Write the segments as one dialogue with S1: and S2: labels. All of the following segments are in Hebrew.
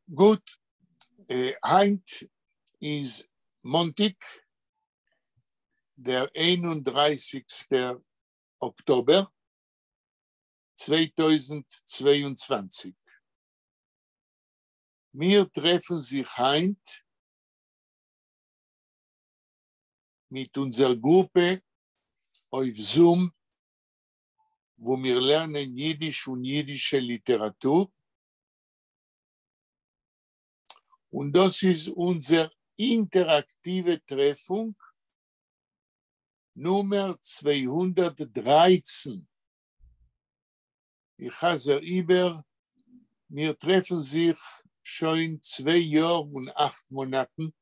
S1: Gut, heint ist Montag, der 31. Oktober 2022. Wir treffen sich heint mit unserer Gruppe auf Zoom, wo wir lernen Jiddisch und jiddische Literatur. Und das ist unsere interaktive Treffung Nummer 213. Ich habe über, wir treffen sich schon 2 Jahre und 8 Monaten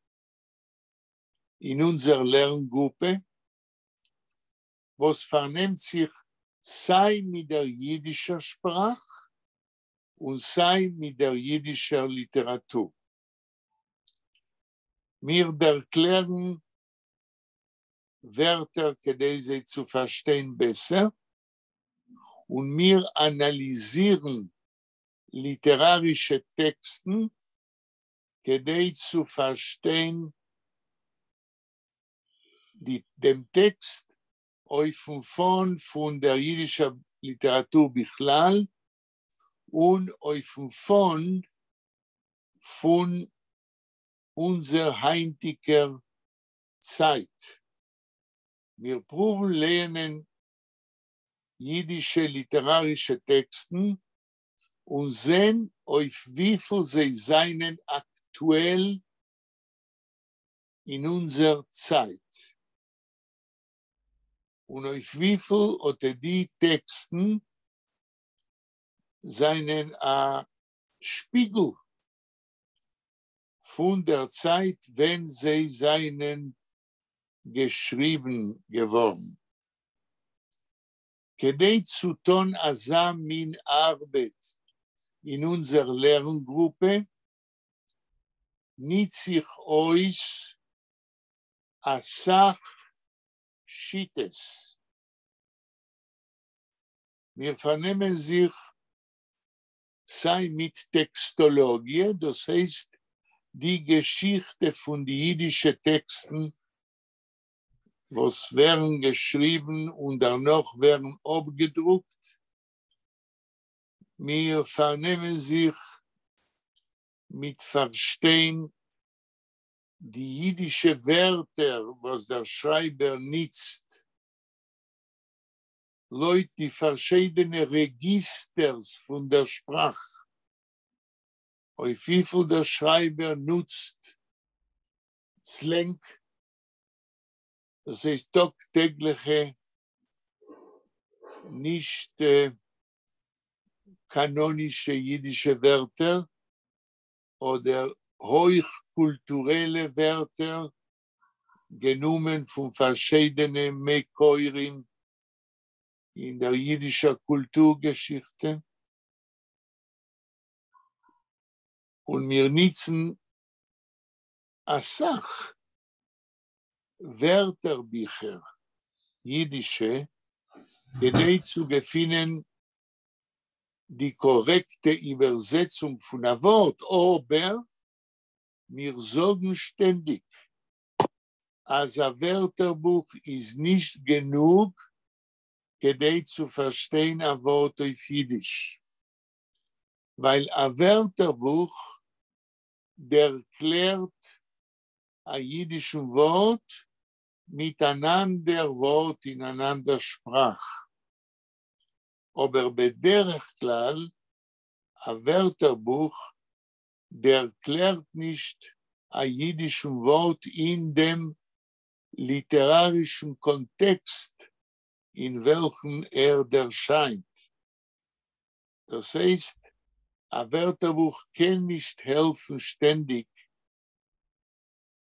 S1: in unserer Lerngruppe, was vernimmt sich sei mit der jiddischen Sprache und sei mit der jiddischen Literatur. Wir erklären Wörter, kdei sie zu verstehen besser, und wir analysieren literarische Texte, kdei zu verstehen dem Text auf dem Fond von der jiddischen Literatur bichlal und auf dem Fond von unserer heutiger Zeit. Wir proben lernen jiddische literarische Texte und sehen, auf wie viel sie seien aktuell in unserer Zeit. Und auf wie viel oder die Texte seien ein Spiegel von der Zeit, wenn sie seien geschrieben geworden. Kdei zu tun azam min Arbeit in unserer Lerngruppe, nit sich euch asach Schittes. Wir vernehmen sich sei mit Textologie, das heißt die Geschichte von den jiddischen Texten, was werden geschrieben und danach werden abgedruckt. Wir vernehmen sich mit Verstehen die jiddische Wörter, was der Schreiber nutzt, Leute, die verschiedene Registers von der Sprache, auf wie viel der Schreiber nutzt Slang, das heißt tagtägliche, nicht kanonische jiddische Wörter oder hochkulturelle Wörter, genommen von verschiedenen Mekoirim in der jiddischen Kulturgeschichte. Und wir nutzen Asach, Wörterbücher, jiddische, kdei zu finden die korrekte Übersetzung von einem Wort, aber wir sagen ständig, als ein Wörterbuch ist nicht genug, kdei zu verstehen ein Wort auf Jiddisch. Weil ein Wörterbuch, der erklärt ein jiddisches Wort mit einem anderen Wort in einer anderen Sprache. Aber bederich klal, ein Wörterbuch, der erklärt nicht ein jiddisches Wort in dem literarischen Kontext, in welchem erscheint. Das heißt, ein Wörterbuch kann nicht helfen, ständig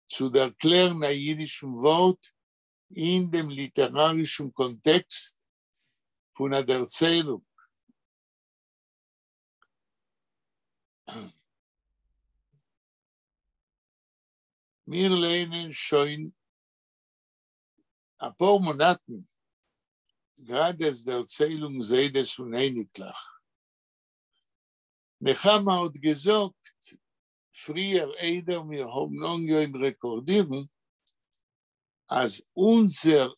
S1: zu erklären ein jiddisches Wort in dem literarischen Kontext von einer Erzählung. Wir lernen schon ein paar Monaten, gerade als der Erzählung Seides und Einiglach. Nechama hat gesagt, früher Eider wir haben noch im Rekordieren, als unser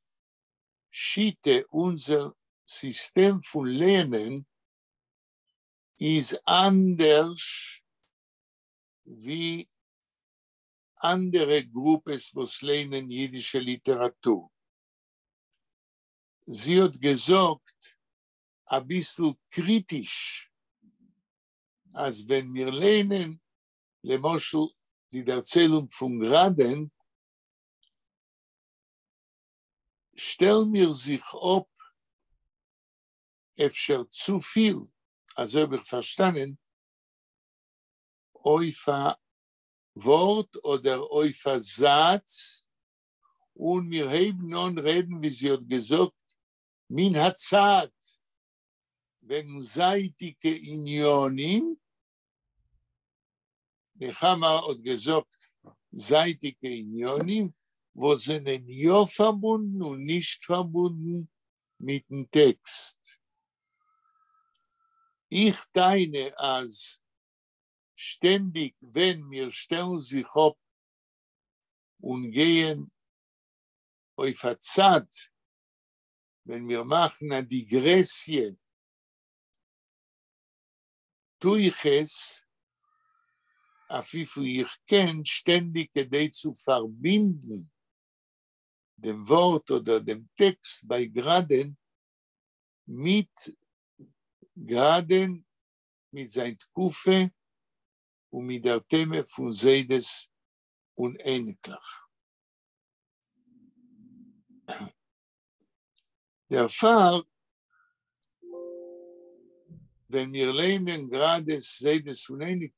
S1: Schitte, unser System von Lernen ist anders wie andere Gruppen, die lernen jüdische Literatur. Sie hat gesagt, ein bisschen kritisch, als wenn wir lernen, למשל, die Erzählung von Graden, stellen wir sich ob, אפשר zu viel, also habe ich verstanden, auf ein Wort oder auf ein Satz, und wir haben nun reden, wie sie hat gesagt, min Hatzat, wegen seitige Unionen, נחמה עוד gesagt, seitige Unionen, wo sie ja verbunden und nicht verbunden mit dem Text. Ich teile als ständig, wenn wir stellen sich auf und gehen auf der Zeit, wenn wir machen eine Digressie, tue ich es, אפילו ich kann, ständig כדי zu verbinden, dem Wort oder dem Text bei Graden mit Graden, mit seiner Kufe und mit der Thema von Seides und Ähnlich. Der Fall, wenn wir lernen Grades, Seides und Ähnlich,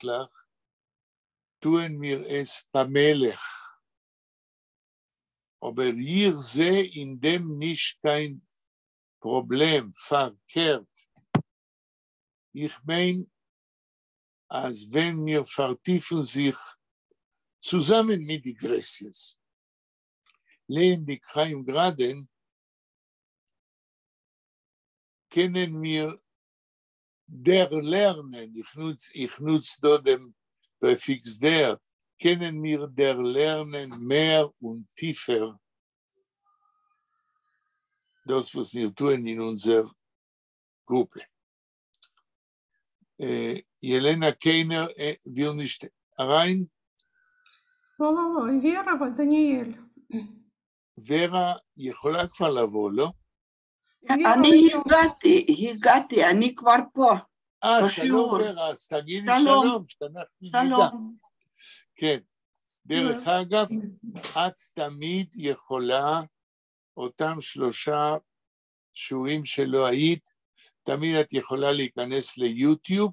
S1: tun wir es Pamelech. Aber hier sehe in dem nicht kein Problem, verkehrt. Ich meine, als wenn wir vertiefen sich zusammen mit den Gressies, lehnen die Chaim Graden, können wir der lernen, ich nutze dort den Präfix der, können wir der lernen mehr und tiefer, das, was wir tun in unserer Gruppe. Jelena Keiner will nicht rein.
S2: Vera, דניאל.
S1: ורה יכולה כבר לבוא, לא?
S3: אני הגעתי, אני כבר פה.
S1: שלום ורה, אז תגידי שלום, שאנחנו נדע. כן, דרך אגב, את תמיד יכולה, אותם 3 שיעורים שלא היית, תמיד את יכולה להיכנס ליוטיוב,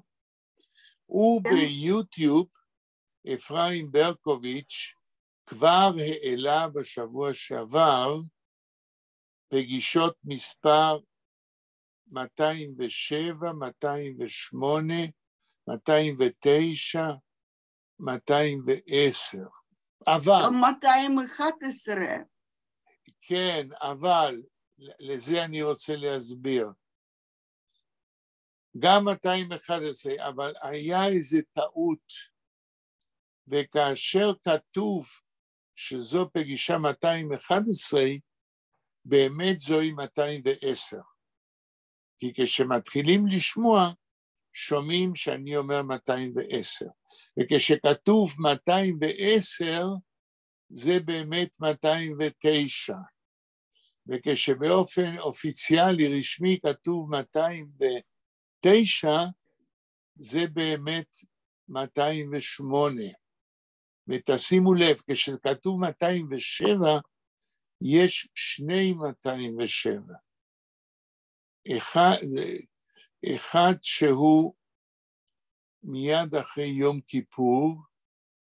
S1: וביוטיוב אפרים ברקוביץ' כבר העלה בשבוע שעבר פגישות מספר 207, 208, 209, 210. אבל...
S3: 211.
S1: כן, אבל, לזה אני רוצה להסביר. גם 211, אבל היה איזו טעות, וכאשר כתוב שזו פגישה 211, באמת זוהי 210. כי כשמתחילים לשמוע, שומעים שאני אומר 210. וכשכתוב 210, זה באמת 209. וכשבאופן אופיציאלי רשמי כתוב 209, זה באמת 208. ותשימו לב, כשכתוב 207, יש 2 207. אחד שהוא מיד אחרי יום כיפור,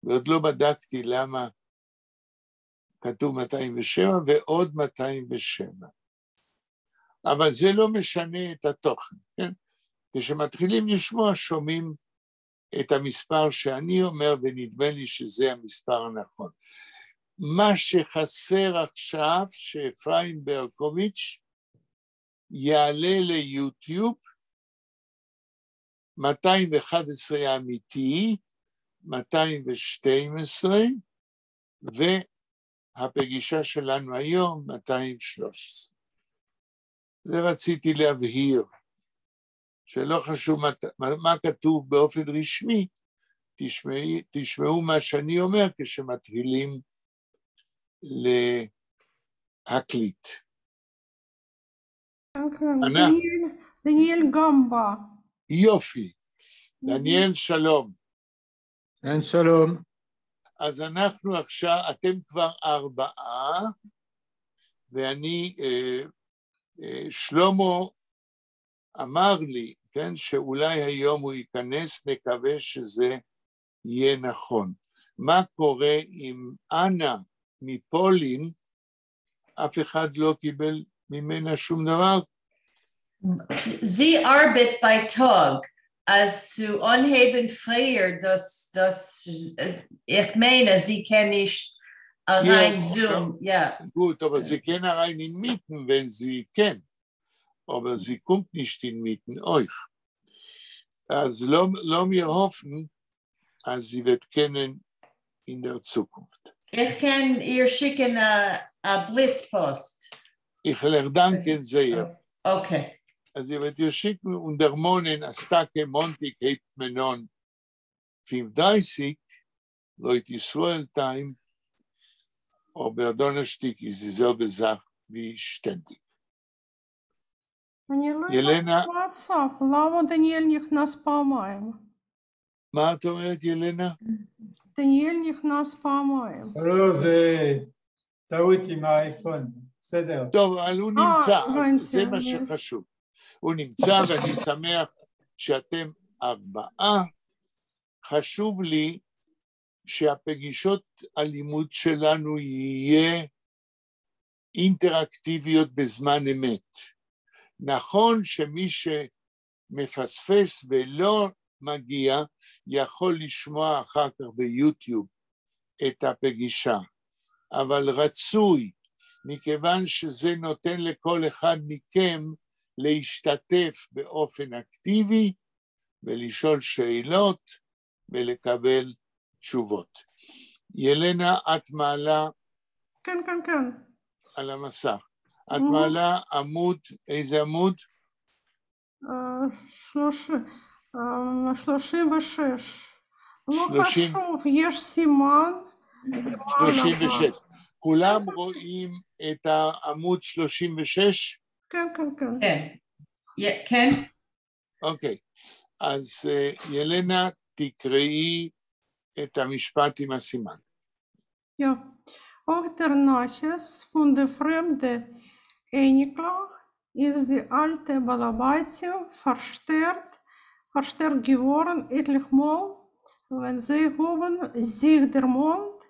S1: ועוד לא בדקתי למה כתוב 207, ועוד 207. אבל זה לא משנה את התוכן, כן? כשמתחילים לשמוע, שומעים את המספר שאני אומר, ונדמה לי שזה המספר הנכון. מה שחסר עכשיו, שאפרים ברקוביץ' יעלה ליוטיוב, 211 האמיתי, 212, והפגישה שלנו היום 213. זה רציתי להבהיר, שלא חשוב מה כתוב באופן רשמי, תשמעו מה שאני אומר כשמתחילים להקליט.
S2: דניאל גמבה.
S1: יופי. דניאל, שלום.
S4: כן, שלום.
S1: אז אנחנו עכשיו, אתם כבר 4, ואני, שלמה אמר לי, כן, שאולי היום הוא ייכנס, נקווה שזה יהיה נכון. מה קורה עם אנה מפולין? אף אחד לא קיבל ממנה שום דבר?
S5: Sie arbeitet bei Tag, als zu anheben freier, ich meine, sie kann nicht rein Zoom, ja.
S1: Gut, aber sie kann rein inmitten, wenn sie kann. Aber sie kommt nicht inmitten euch. Also lo mir hoffen, als sie wird kennen in der Zukunft.
S5: Ich kann ihr schicken a Blitzpost.
S1: Ich danke sehr.
S5: Okay.
S1: אז ihr schicken und der Monen Astake Montik hebt Menon 35, Leute Israel Time, aber Donnerstag ist dieselbe Sache wie ständig. ילנה,
S2: למה דניאל נכנס פעמיים?
S1: מה את אומרת, ילנה?
S2: דניאל נכנס פעמיים.
S4: לא, זה טעות עם האייפון, בסדר.
S1: טוב, אבל הוא נמצא, זה מה שחשוב. הוא נמצא ואני שמח שאתם 4. חשוב לי שהפגישות הלימוד שלנו יהיה אינטראקטיביות בזמן אמת. נכון שמי שמפספס ולא מגיע יכול לשמוע אחר כך ביוטיוב את הפגישה, אבל רצוי, מכיוון שזה נותן לכל אחד מכם להשתתף באופן אקטיבי ולשאול שאלות ולקבל תשובות. ילנה, את מעלה
S2: כן.
S1: על המסך. את מעלה עמוד, איזה עמוד?
S2: 36. לא חשוב, יש סימן.
S1: 36. כולם רואים את העמוד 36?
S2: כן.
S5: כן.
S1: אוקיי. אז ילנה, תקראי את המשפט עם הסימן.
S2: Ja, auch der Nachlass von der Fremde Einiglich ist die alte Balabaitia verstärkt geworden, etlich Mal, wenn sie haben sich der Mond,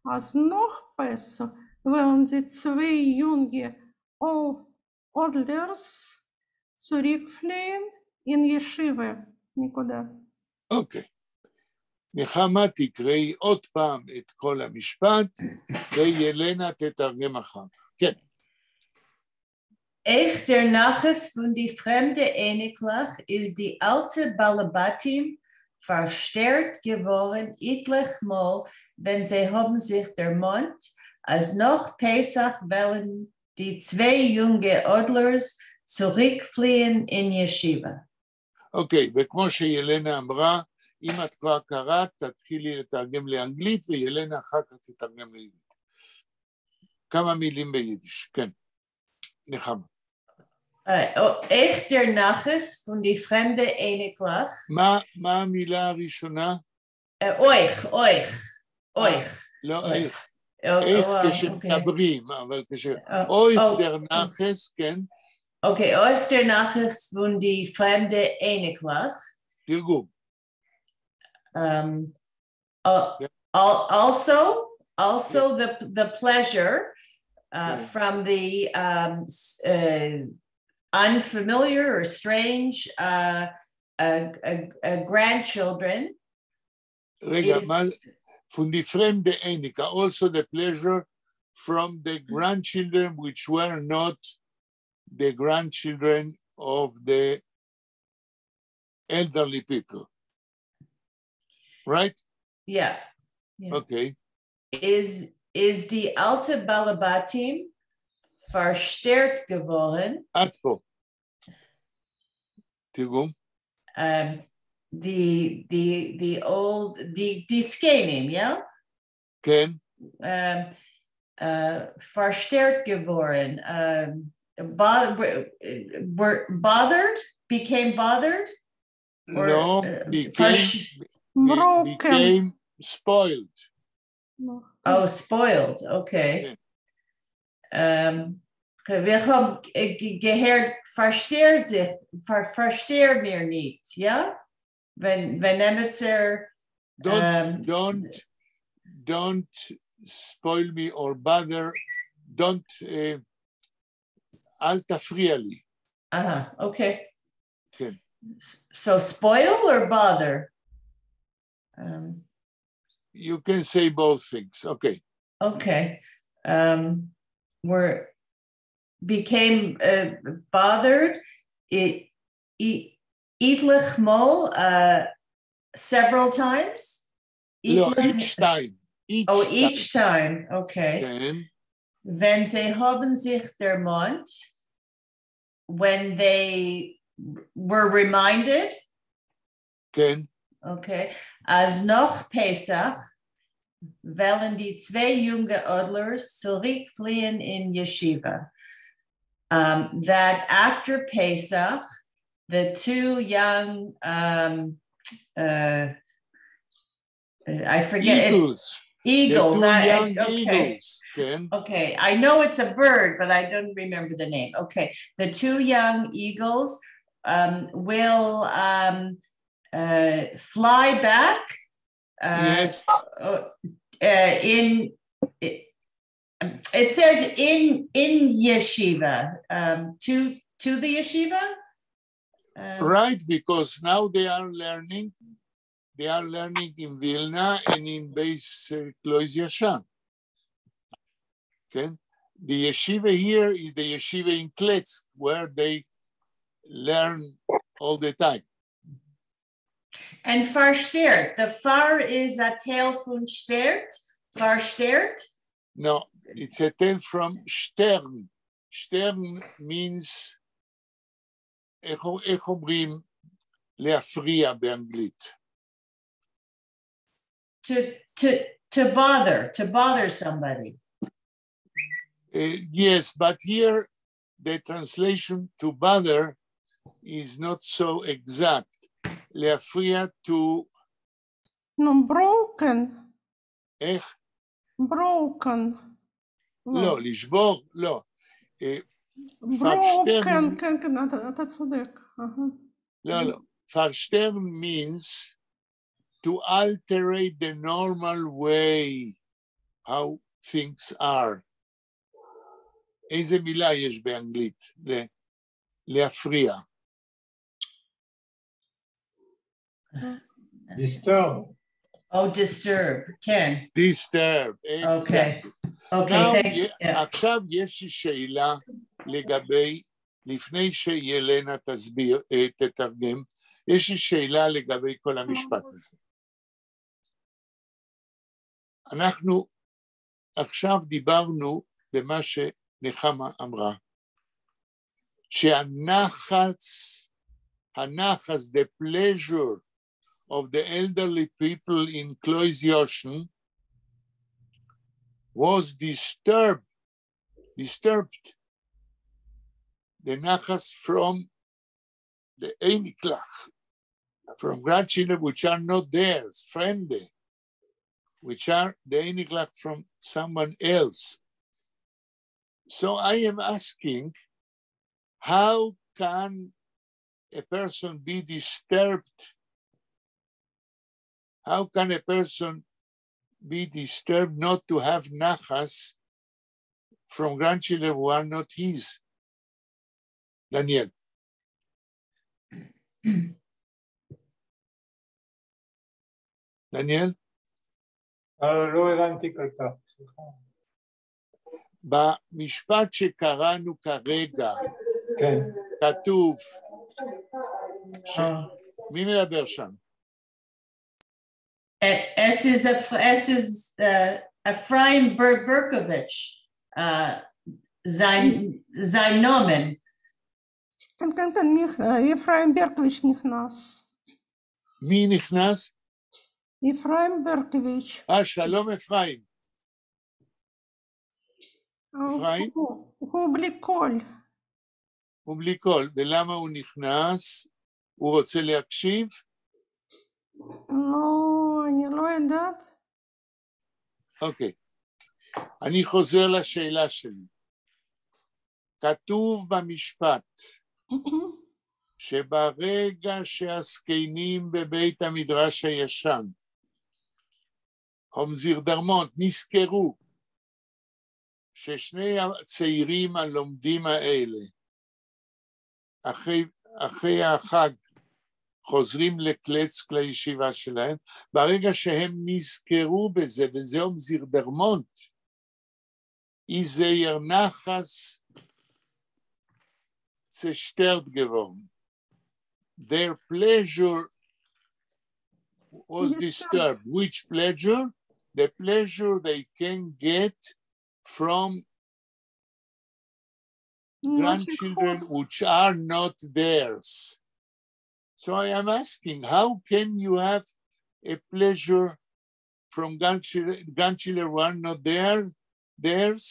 S2: als noch besser, wenn die 2 junge Adlers zurückfliehen in Yeshiva. נקודה.
S1: אוקיי. נחמה, תקראי עוד פעם את כל המשפט, וילנה תתרגם אחר כך. כן.
S5: Echt der Nachlass von die fremde Einiglich ist die alte Balabatim verstärkt geworden, etlich Mal, wenn sie haben sich der Mond, als noch Pesach wollen die 2 junge Adlers zurückfliehen in Yeshiva.
S1: אוקיי, וכמו שילנה אמרה, אם את כבר קראת, תתחילי לתרגם לאנגלית, וילנה אחר כך תתרגם לעברית. כמה מילים ביידיש, כן. נחמה.
S5: Echt der Nachlass von die fremde Einiglich.
S1: מה המילה הראשונה?
S5: euch.
S1: לא, איך. איך כשמדברים, אבל euch der Nachlass, כן.
S5: Okay, euch der Nachlass von die fremde Einiglich.
S1: תרגום.
S5: Also the pleasure from the unfamiliar or strange grandchildren.
S1: רגע, von die fremde Einiglich, also the pleasure from the grandchildren which were not the grandchildren of the elderly people. Right?
S5: Yeah. Yeah.
S1: אוקיי.
S5: Is die alte Balabatim verstärkt geworden?
S1: עד פה. תרגום.
S5: The old, die Skenim, yeah?
S1: כן.
S5: Verstärkt geworden. Bothered? Became bothered?
S1: לא,
S2: Broken.
S1: became spoiled.
S2: No.
S5: Oh, spoiled. Okay. Wir haben gehört, versteht mir nicht, ja? Wenn Emetzer...
S1: Don't spoil me or bother. Don't, אל תפריע לי.
S5: Okay.
S1: כן.
S5: So spoil or bother?
S1: You can say both things. Okay.
S5: Okay. Became bothered. Etlich Mo several times?
S1: No, each time.
S5: Each time. Okay.
S1: Okay.
S5: Wenn sie haben sich der Mond, when they were reminded.
S1: Okay.
S5: Okay. Als noch Pesach, wollen die zwei junge Adlers zurückfliehen in Yeshiva. That after Pesach, the two young, I forget. Eagles.
S1: Okay.
S5: Eagles. Okay. I know it's a bird, but I don't remember the name. Okay. The two young eagles will fly back.
S1: Yes.
S5: It says in yeshiva, to the yeshiva.
S1: Right, because now they are learning in Vilna and in Beis Klois Yashan. Okay, the yeshiva here is the yeshiva in Kletz, where they learn all the time.
S5: And verstärkt, the far is a tail from stert, verstärkt?
S1: No, it's a tail from Stern. Stern means, איך אומרים להפריע באנגלית?
S5: To bother somebody.
S1: Yes, but here the translation to bother is not so exact. להפריע to...
S2: No, broken.
S1: איך?
S2: Broken.
S1: לא, לשבור, לא.
S2: Broken, כן, אתה צודק.
S1: לא. Verstern means to alterate the normal way how things are. איזה מילה יש באנגלית? להפריע.
S4: Disturb.
S5: Oh, disturb. Ken.
S1: Disturb.
S5: Okay.
S1: עכשיו יש לי שאלה לגבי, לפני שילנה תתרגם, יש לי שאלה לגבי כל המשפט הזה. אנחנו עכשיו דיברנו במה שנחמה אמרה, שהנחס, the pleasure of the elderly people in Klois Yoshen was disturbed. The nachas from the Einiklach, from grandchildren which are not theirs, friendly, which are the Einiklach from someone else. So I am asking, how can a person be disturbed? How can a person be disturbed not to have nachas from grandchildren who are not his? Daniel. דניאל?
S4: לא הבנתי כל כך, סליחה.
S1: במשפט שקראנו כרגע,
S4: כן.
S1: כתוב, מי מדבר שם?
S5: Es ist Ephraim Berkovich, sein Namen.
S2: אפרים ברקוביץ' נכנס.
S1: מי נכנס?
S2: אפרים ברקוביץ'.
S1: שלום אפרים. אפרים?
S2: הוא בלי קול.
S1: הוא בלי קול. ולמה הוא נכנס? הוא רוצה להקשיב?
S2: לא, אני לא יודעת.
S1: אוקיי. אני חוזר לשאלה שלי. כתוב במשפט שברגע שהזקנים בבית המדרש הישן, חומזיר דרמונט, נזכרו ששני הצעירים הלומדים האלה, אחרי החג, חוזרים לקלץ לישיבה שלהם, ברגע שהם נזכרו בזה, וזה חומזיר דרמונט, איזייר נחס zerstört geworden. Their pleasure was disturbed. Which pleasure? The pleasure they can get from grandchildren which are not theirs. So I am asking, how can you have a pleasure from grandchildren who are not theirs?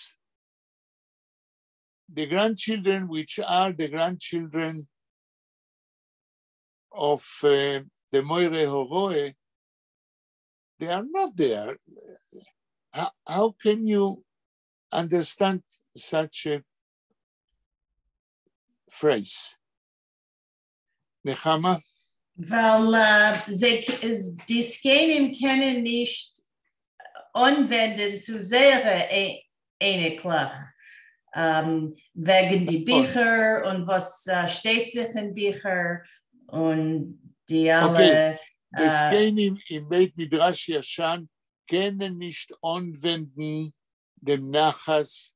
S1: The grandchildren, which are the grandchildren of the Moire Horoe, they are not there. How can you understand such a phrase? Nechama?
S5: Weil die Skenen können nicht anwenden zu sehr ähnlich. Wegen die Bücher und was steht sich in Bücher und die alle...
S1: Die Skenen im Beit Midrash Yashan können nicht anwenden dem Nachas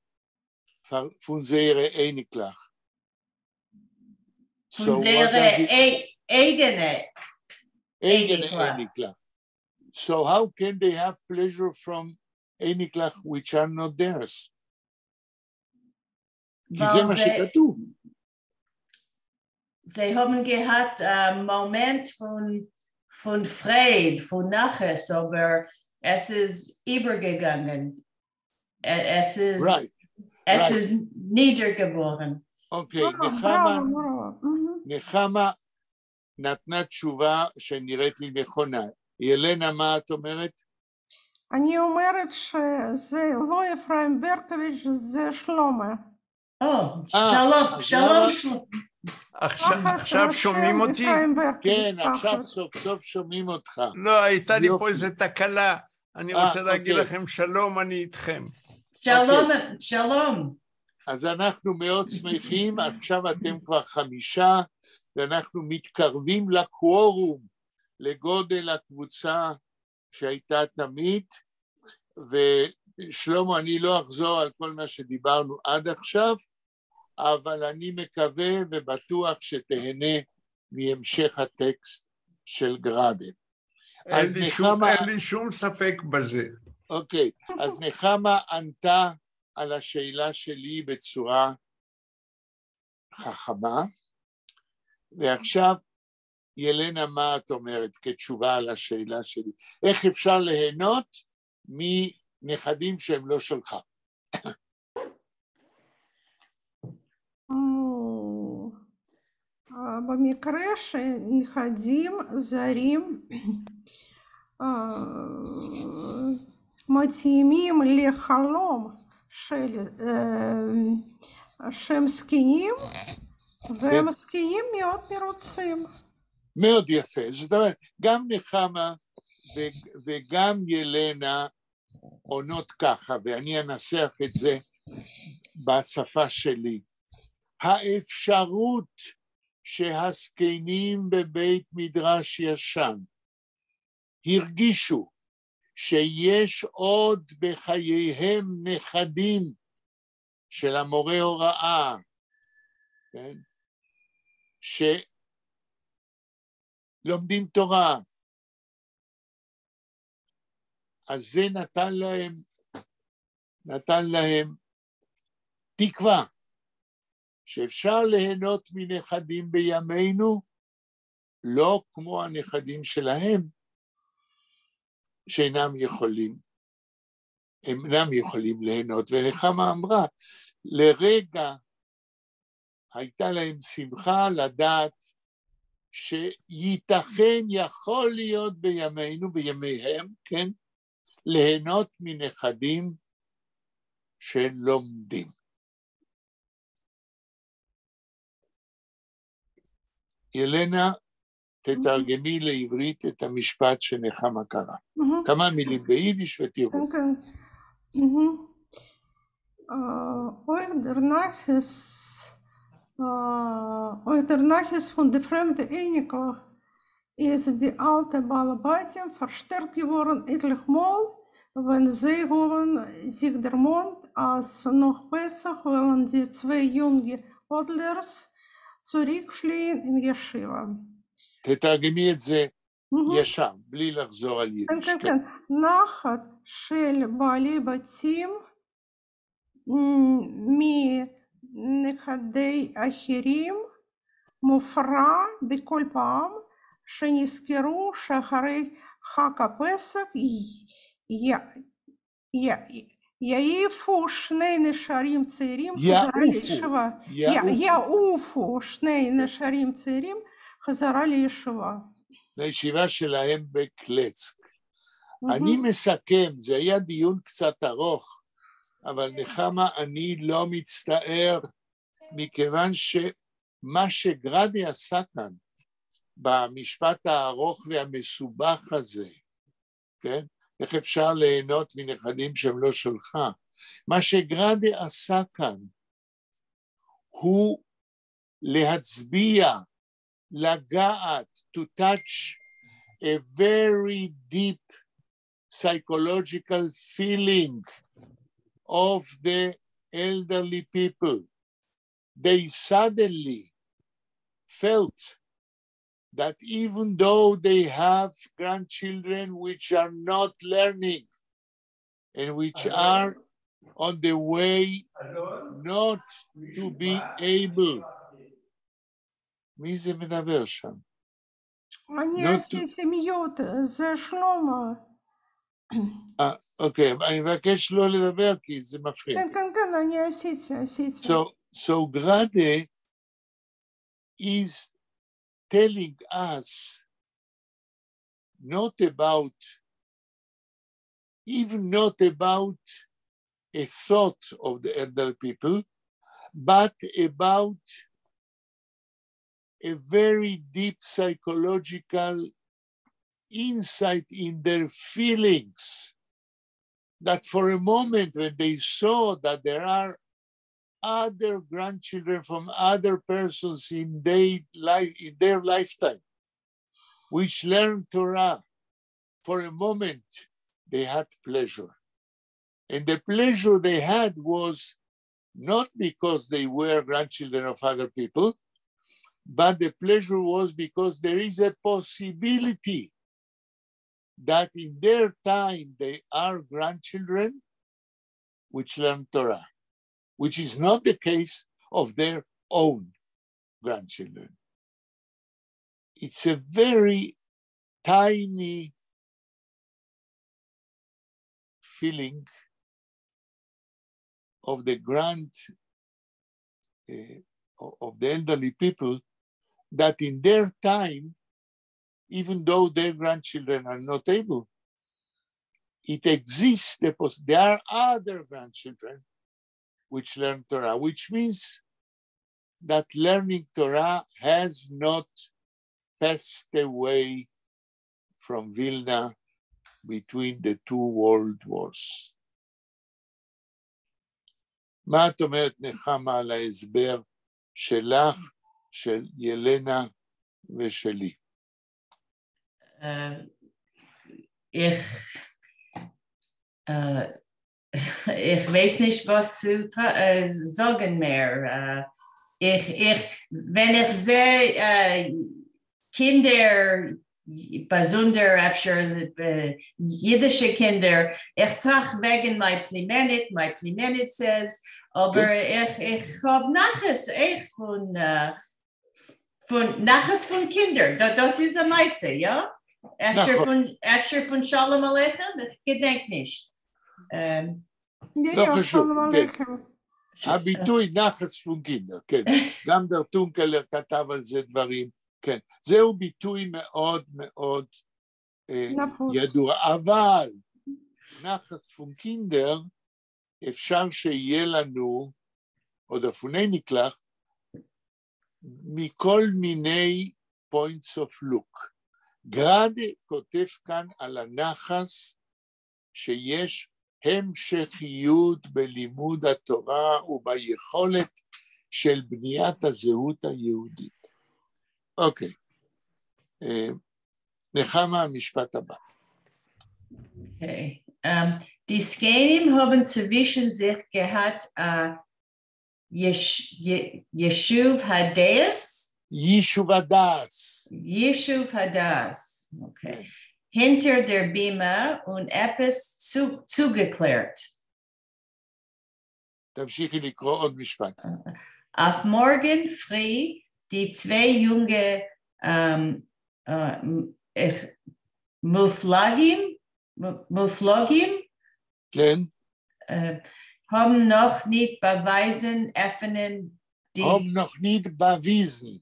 S1: von ihrer Einiglach.
S5: Von ihrer eigene
S1: Einiglach. So how can they have pleasure from Einiglach which are not theirs? כי זה מה שכתוב.
S5: Sie haben gehabt einen Moment von Freude, von Naches, aber es ist übergegangen. Es ist niedergeworden.
S1: אוקיי, נחמה נתנה תשובה שנראית לי נכונה. ילנה, מה את אומרת?
S2: אני אומרת שזה לא אפרים ברקוביץ', זה שלמה.
S5: שלום.
S6: עכשיו שומעים אותי?
S1: כן, עכשיו סוף סוף שומעים אותך.
S6: לא, הייתה לי פה איזו תקלה. אני רוצה להגיד לכם שלום, אני איתכם.
S5: שלום.
S1: אז אנחנו מאוד שמחים, עכשיו אתם כבר 5, ואנחנו מתקרבים לקוורום, לגודל הקבוצה שהייתה תמיד, ושלמה, אני לא אחזור על כל מה שדיברנו עד עכשיו, אבל אני מקווה ובטוח שתהנה מהמשך הטקסט של גראדה.
S6: אין לי שום ספק בזה.
S1: אוקיי, אז נחמה ענתה על השאלה שלי בצורה חכמה, ועכשיו ילנה, מה את אומרת כתשובה על השאלה שלי? איך אפשר ליהנות מנכדים שהם לא שלך?
S2: במקרה שנכדים זרים מתאימים לחלום שהם זקנים, והם זקנים מאוד מרוצים.
S1: מאוד יפה, זאת אומרת, גם נחמה וגם ילנה עונות ככה, ואני אנסח את זה בשפה שלי. האפשרות שהזקנים בבית מדרש ישן הרגישו שיש עוד בחייהם נכדים של המורה הוראה, כן? שלומדים תורה, אז זה נתן להם תקווה, שאפשר ליהנות מנכדים בימינו, לא כמו הנכדים שלהם, שאינם יכולים ליהנות. ונחמה אמרה, לרגע הייתה להם שמחה לדעת שייתכן, יכול להיות בימינו, בימיהם, כן, ליהנות מנכדים שלומדים. ילנה, תתרגמי לעברית את המשפט שנחמה קרא. כמה מילים ביידיש ותראו.
S2: כן. Der Nachricht von der fremden Enikach ist die alte Balabatim verstärkt geworden, etlich Mal, wenn sie haben sich der Mond als noch besser, wollen die zwei junge Adlers zurückfliehen in Yeshiva.
S1: תתרגמי את זה ישר, בלי לחזור על יידיש.
S2: כן. נחת של בעלי בתים מנכדי אחרים מופרע בכל פעם שנזכרו שאחרי חג הפסח יעיפו שני נשרים צעירים חזרה לישיבה. יעופו שני נשרים צעירים חזרה לישיבה.
S1: לישיבה שלהם בקלצק. אני מסכם, זה היה דיון קצת ארוך, אבל נחמה, אני לא מצטער, מכיוון שמה שגרדי עשה כאן, במשפט הארוך והמסובך הזה, כן? איך אפשר ליהנות מנכדים שהם לא שלך? מה שגרדי עשה כאן, הוא להצביע, לגעת, to touch a very deep psychological feeling of the elderly people. They suddenly felt that even though they have grandchildren which are not learning and which are on the way not to be able, מי זה מדבר שם?
S2: אני עשיתי מיוט, זה שלמה.
S1: אוקיי, אני מבקש לא לדבר כי זה מפריע.
S2: כן, אני עשיתי.
S1: So Grade is telling us not about a thought of the elder people, but about a very deep psychological insight in their feelings, that for a moment when they saw that there are other grandchildren from other persons in their lifetime, which learned Torah, for a moment they had pleasure. And the pleasure they had was not because they were grandchildren of other people, but the pleasure was because there is a possibility that in their time they are grandchildren which learn Torah, which is not the case of their own grandchildren. It's a very tiny feeling of the of the elderly people, that in their time, even though their grandchildren are not able, it exists, there are other grandchildren which learn Torah, which means that learning Torah has not passed away from Vilna between the two world wars. מה את אומרת נחמה על ההסבר שלך, של ילנה ושלי?
S5: Ich weiß nicht, was zu sagen mehr. Wenn ich sehe Kinder besonder אפשר jüdische Kinder. Ich trage wegen mein Plimenit says, aber ich habe Nachricht von Kinder. Das ist ein Meise, ja? Efter von Shalom Aleichem? Ich gedenk nicht.
S1: לא חשוב, כן. הביטוי נחס פון קינדר, כן. גם דר טונקלר כתב על זה דברים, כן. זהו ביטוי מאוד מאוד ידוע, אבל נחס פון קינדר אפשר שיהיה לנו, עוד אפוני נקלח, מכל מיני points of look. גרדה כותב כאן על הנחס שיש המשכיות בלימוד התורה וביכולת של בניית הזהות היהודית. אוקיי. נחמה, המשפט הבא.
S5: Okay. Die Skenim haben zwischen sich gehabt Yeshuv Hades.
S1: Yeshuv Hadas.
S5: Yeshuv Hadas. Okay. Hinter der Bima und etwas zugeklärt.
S1: תמשיכי לקרוא עוד משפט.
S5: Auf morgen früh die zwei junge Muflogim
S1: כן.
S5: haben noch nicht beweisen,
S1: haben noch nicht bewiesen,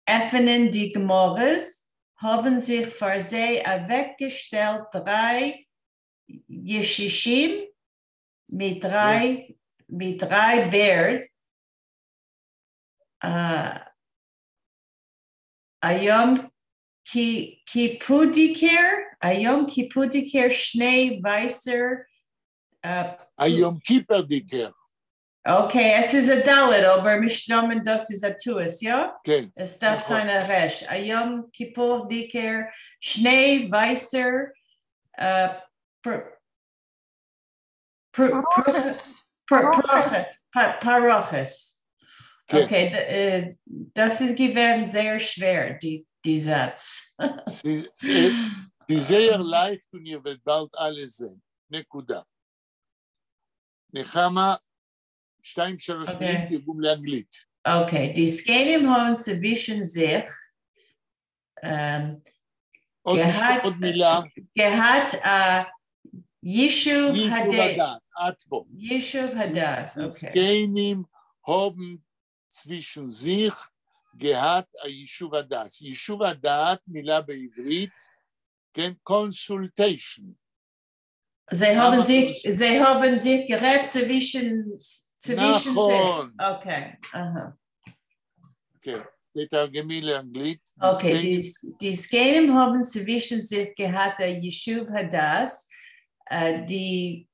S5: öffnen die Gemorres, haben sich für sie weggestellt 3 Yeshishim mit drei Bärd, Ayom Kippudiker, Schnee weißer,
S1: Ayom Kippudiker.
S5: Okay, es ist ein Dalet, aber mich stammen, das ist ein Tues, ja?
S1: Okay.
S5: Es darf sein ein Resh. Ayom Kippudiker, Schnee weißer, Paroches. Okay, das ist gewesen sehr schwer, die Satz.
S1: Sie sehr leicht und ihr werdet bald alle sehen. נקודה. נחמה, 2-3 מילים תרגום לאנגלית.
S5: Okay, die Skenim haben zwischen sich
S1: עוד מילה.
S5: gehabt Yeshuv Hadas.
S1: Die Skenim haben zwischen sich gehabt Yeshuv Hadas. Yeshuv Hadas, מילה בעברית, כן, consultation.
S5: Sie haben sich gerät zwischen sich. Okay.
S1: Okay. תתרגמי לאנגלית.
S5: Okay, die Skenim haben zwischen sich gehabt Yeshuv Hadas, the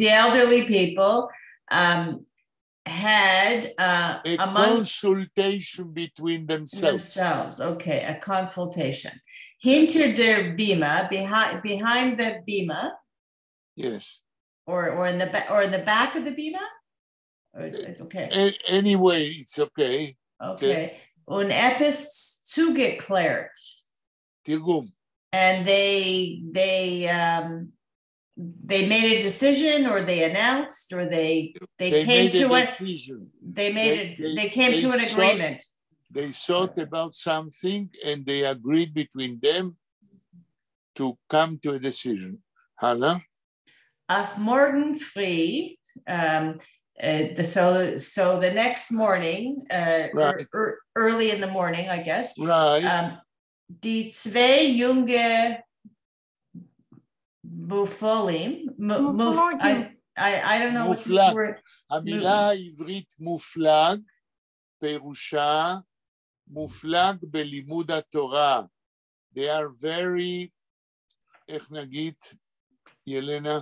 S5: elderly people had
S1: a consultation between themselves.
S5: Okay, a consultation. Hinter der Bima, behind the Bima.
S1: Yes.
S5: Or in the back of the Bima. Okay.
S1: Anyway, it's okay.
S5: Okay. Und etwas zugeklärt.
S1: Tirgum.
S5: And they made a decision, or they announced, or they came to it. They came to an agreement.
S1: They thought about something and they agreed between them to come to a decision. Hala.
S5: Auf morgen früh, so the next morning,
S1: right.
S5: Early in the morning, I guess.
S1: Right.
S5: Die zwei junge Muflogim, I don't know what this word.
S1: המילה העברית מופלג, פירושה מופלג בלימוד התורה. They are very, איך נגיד, ילנה?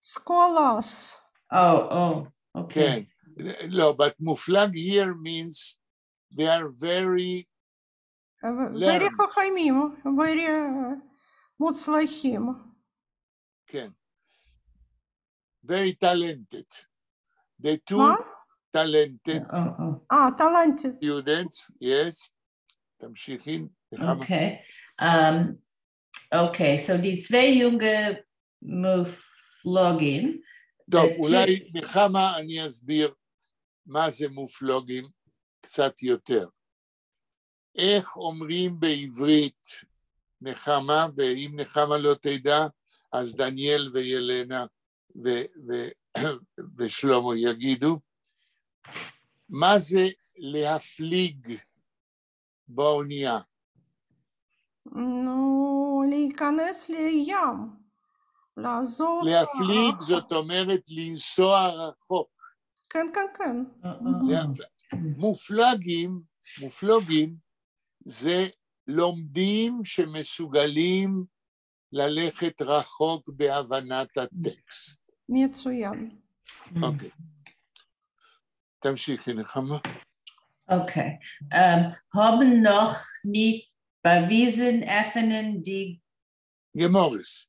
S5: Scholars. Oh, okay.
S1: כן. לא, but מופלג here means they are very
S2: very חכמים, very מוצלחים.
S1: כן. Very talented. The two, talented
S2: talented.
S1: students, yes. תמשיכי, נחמה.
S5: Okay. Okay, so die zwei junge מופלגים.
S1: טוב, אולי נחמה אני אסביר מה זה מופלגים קצת יותר. איך אומרים בעברית נחמה, ואם נחמה לא תדע, אז דניאל וילנה ושלמה יגידו, מה זה להפליג באונייה?
S2: נו, להיכנס לים, לעזוב...
S1: להפליג זאת אומרת לנסוע רחוק.
S2: כן, כן, כן.
S1: מופלגים זה לומדים שמסוגלים ללכת רחוק בהבנת הטקסט.
S2: מצוין.
S1: אוקיי. תמשיכי נחמה.
S5: Okay. Haben noch nicht bewiesen öffnen die
S1: Gemores.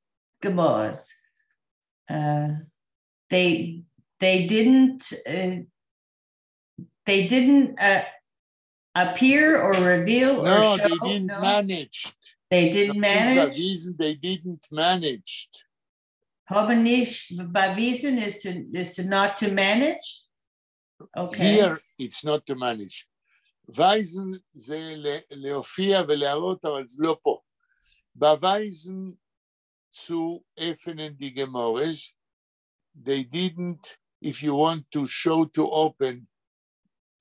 S5: They didn't appear or reveal or show.
S1: They didn't manage.
S5: They didn't manage.
S1: They didn't manage.
S5: Haben nicht bewiesen is to not to manage. Okay.
S1: Here it's not to manage. Weisen זה להופיע ולהראות, אבל זה לא פה. בווייזן zu öffnen die Gemores, they didn't, if you want to show to open,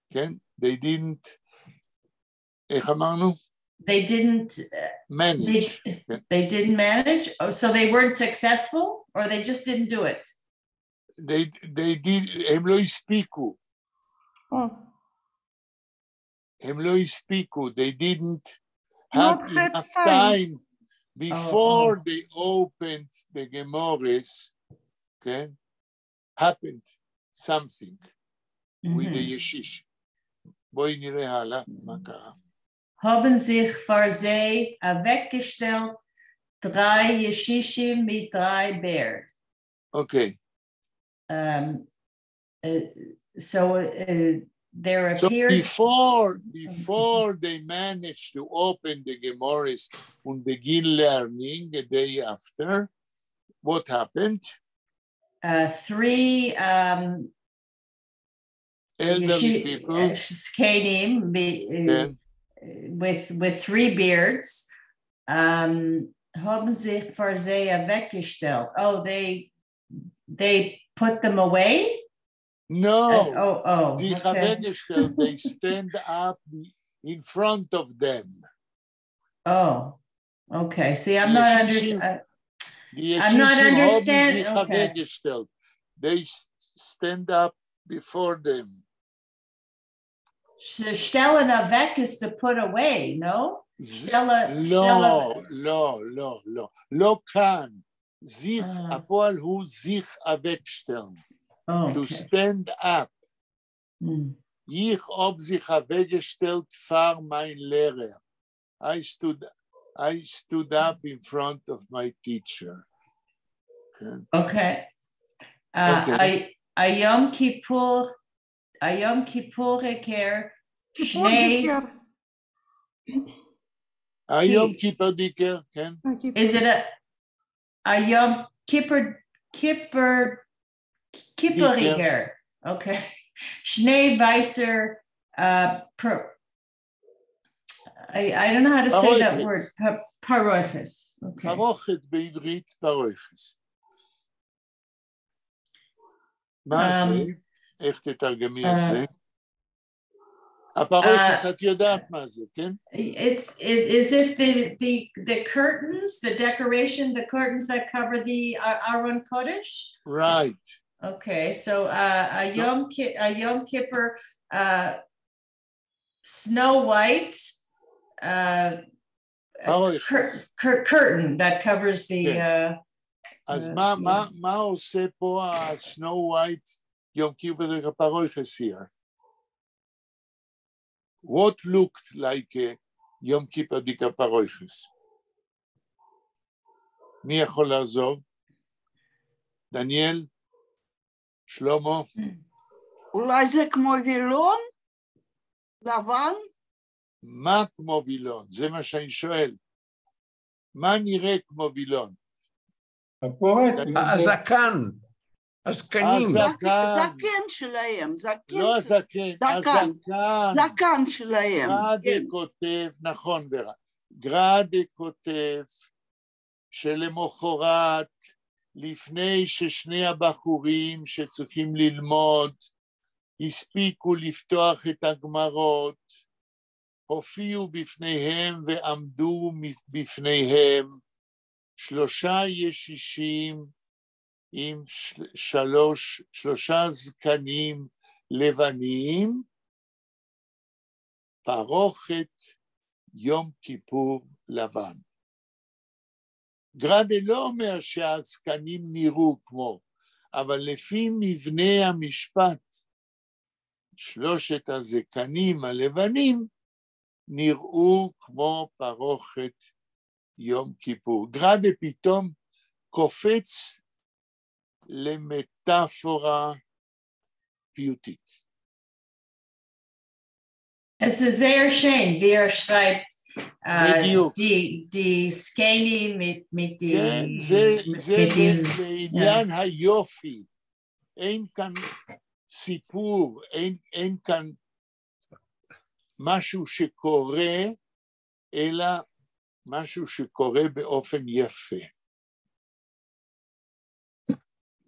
S1: okay? They didn't, איך אמרנו?
S5: They didn't
S1: manage.
S5: They didn't manage? Oh, so they weren't successful, or they just didn't do it?
S1: They did, הם לא הספיקו. הם לא הספיקו, they didn't have enough time before they opened the Gemores, okay? Happened something with the Yeshish. בואי נראה הלאה, מה קרה?
S5: Haben sich vor sie weggestellt 3 Yeshishim mit 3 Bären.
S1: Okay.
S5: There appeared...
S1: So before they managed to open the Gemores and begin learning a day after, what happened?
S5: 3
S1: elderly people
S5: Skadim with 3 beards haben sich vor sie weggestellt. Oh, they put them away?
S1: No.
S5: Okay.
S1: They stand up in front of them.
S5: Oh, okay. See, I'm not understanding. Okay.
S1: They stand up before them.
S5: Stellen weg is to put away, no?
S1: לא כאן. זיך, הפועל הוא זיך wegstellen. To stand up. Ich ob sich weggestellt vor mein Lehrer. I stood up in front of my teacher.
S5: Okay. Yom Kippur Eker Shnei.
S1: Yom Kippur Diker, כן?
S5: Is it a Yom Kippur Kippuriger? Okay. Shnei Weiser. I don't know how to say that word. Paroches. Okay.
S1: Parochet בעברית paroches. מה זה? איך תתרגמי את זה? הפרוכס, את יודעת מה זה, כן?
S5: Is it the curtains, the decoration, the curtains that cover the Aron Kodesh?
S1: Right.
S5: Okay, so a Yom Kippur Snow White curtain that covers the...
S1: אז מה עושה פה ה-Snow White Yom Kippur הפרוכס here? What looked like a Yom Kippur Dika Paroiches? מי יכול לעזור? דניאל? שלמה?
S3: אולי זה כמו וילון? לבן?
S1: מה כמו וילון? זה מה שאני שואל. מה נראה כמו וילון?
S4: הפורט,
S6: הזקן, הזקנים.
S3: זקן שלהם, זקן.
S1: לא הזקן, הזקן.
S3: זקן שלהם.
S1: גרדה כותב, נכון ורה, גרדה כותב שלמחרת, לפני ששני הבחורים שצריכים ללמוד, הספיקו לפתוח את הגמרות, הופיעו בפניהם ועמדו בפניהם 3 ישישים עם 3 זקנים לבנים, פרוכת יום כיפור לבן. גרדה לא אומר שהזקנים נראו כמו, אבל לפי מבנה המשפט, 3 הזקנים הלבנים נראו כמו פרוכת יום כיפור. גרדה פתאום קופץ למטאפורה פיוטית.
S5: Es ist sehr schön, wie schreibt
S1: בדיוק.
S5: die Skeni mit die...
S1: כן, זה לעניין היופי. אין כאן סיפור, אין כאן משהו שקורה, אלא משהו שקורה באופן יפה.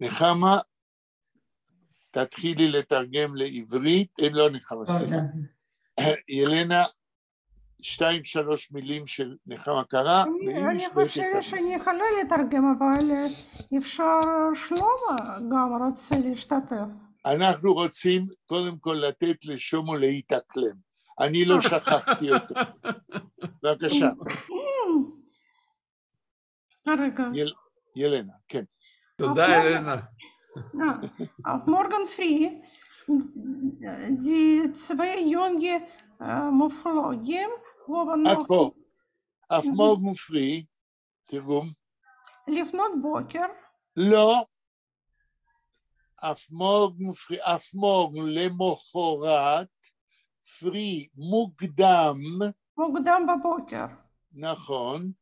S1: נחמה, תתחילי לתרגם לעברית, לא נחמה, סליחה. ילנה, 2-3 מילים של נחמה קרא.
S2: אני חושבת שאני יכולה לתרגם, אבל אפשר שלמה גם רוצה להשתתף. אנחנו
S1: רוצים קודם כל לתת לשומו להתאקלם. אני לא שכחתי אותו. בבקשה.
S2: רגע.
S1: ילנה, כן.
S6: תודה, ילנה.
S2: Morgen früh, die 2 junge Morphologen,
S1: עד פה. אף מורגן פרי, תרגום.
S2: לפנות בוקר.
S1: לא. אף מורגן פרי, אף מורגן למחרת, פרי מוקדם.
S2: מוקדם בבוקר.
S1: נכון.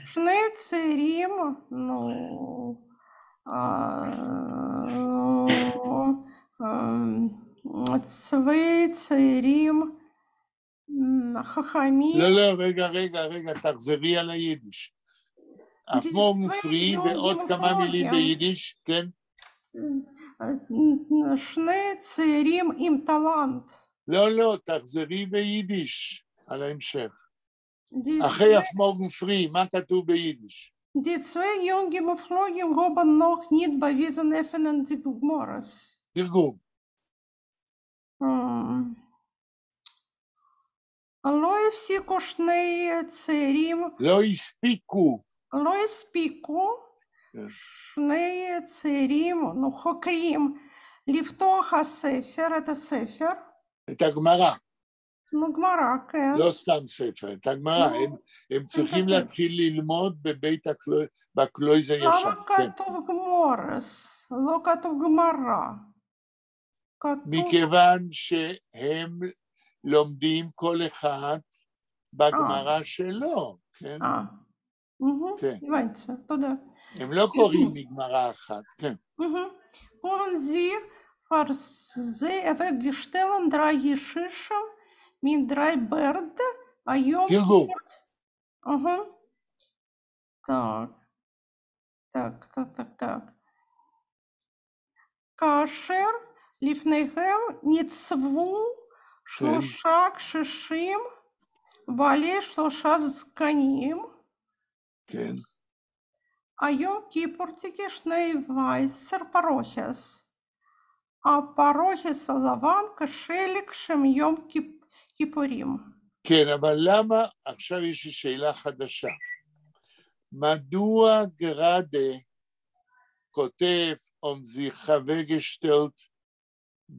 S2: שני צעירים, צווי צעירים חכמים.
S1: לא, רגע, תחזרי על היידיש. אף מורגן פרי ועוד כמה מילים ביידיש, כן?
S2: שני צעירים עם טלנט.
S1: לא, תחזרי ביידיש על ההמשך. אחרי אף מורגן פרי, מה כתוב ביידיש?
S2: Die 2 junge Morphologen haben noch nicht bewiesen öffnen die Gmoras.
S1: תרגום.
S2: לא הפסיקו שני צעירים.
S1: לא הספיקו.
S2: לא הספיקו שני צעירים, חוקרים, לפתוח את הספר.
S1: את הגמרא.
S2: גמרא, כן.
S1: לא סתם ספר, את הגמרא. הם צריכים להתחיל ללמוד בקלויז הישן.
S2: למה כתוב גמורס? לא כתוב גמרא.
S1: מכיוון שהם לומדים כל אחד בגמרא שלו, כן?
S2: הבנתי, תודה.
S1: הם לא קוראים מגמרא אחת, כן.
S2: Hören Sie, weggestellt 3 Geschichten mit 3 Bärten, היום כיפור. Так. כאשר לפניהם ניצבו 3 קשישים בעלי 3 זקנים.
S1: כן.
S2: היום כיפורטיקי 12 פרוכס. הפרוכס הלבן כשלג שם יום כיפורים.
S1: כן, אבל למה, עכשיו יש לי שאלה חדשה. מדוע גרדה כותב sich weggestellt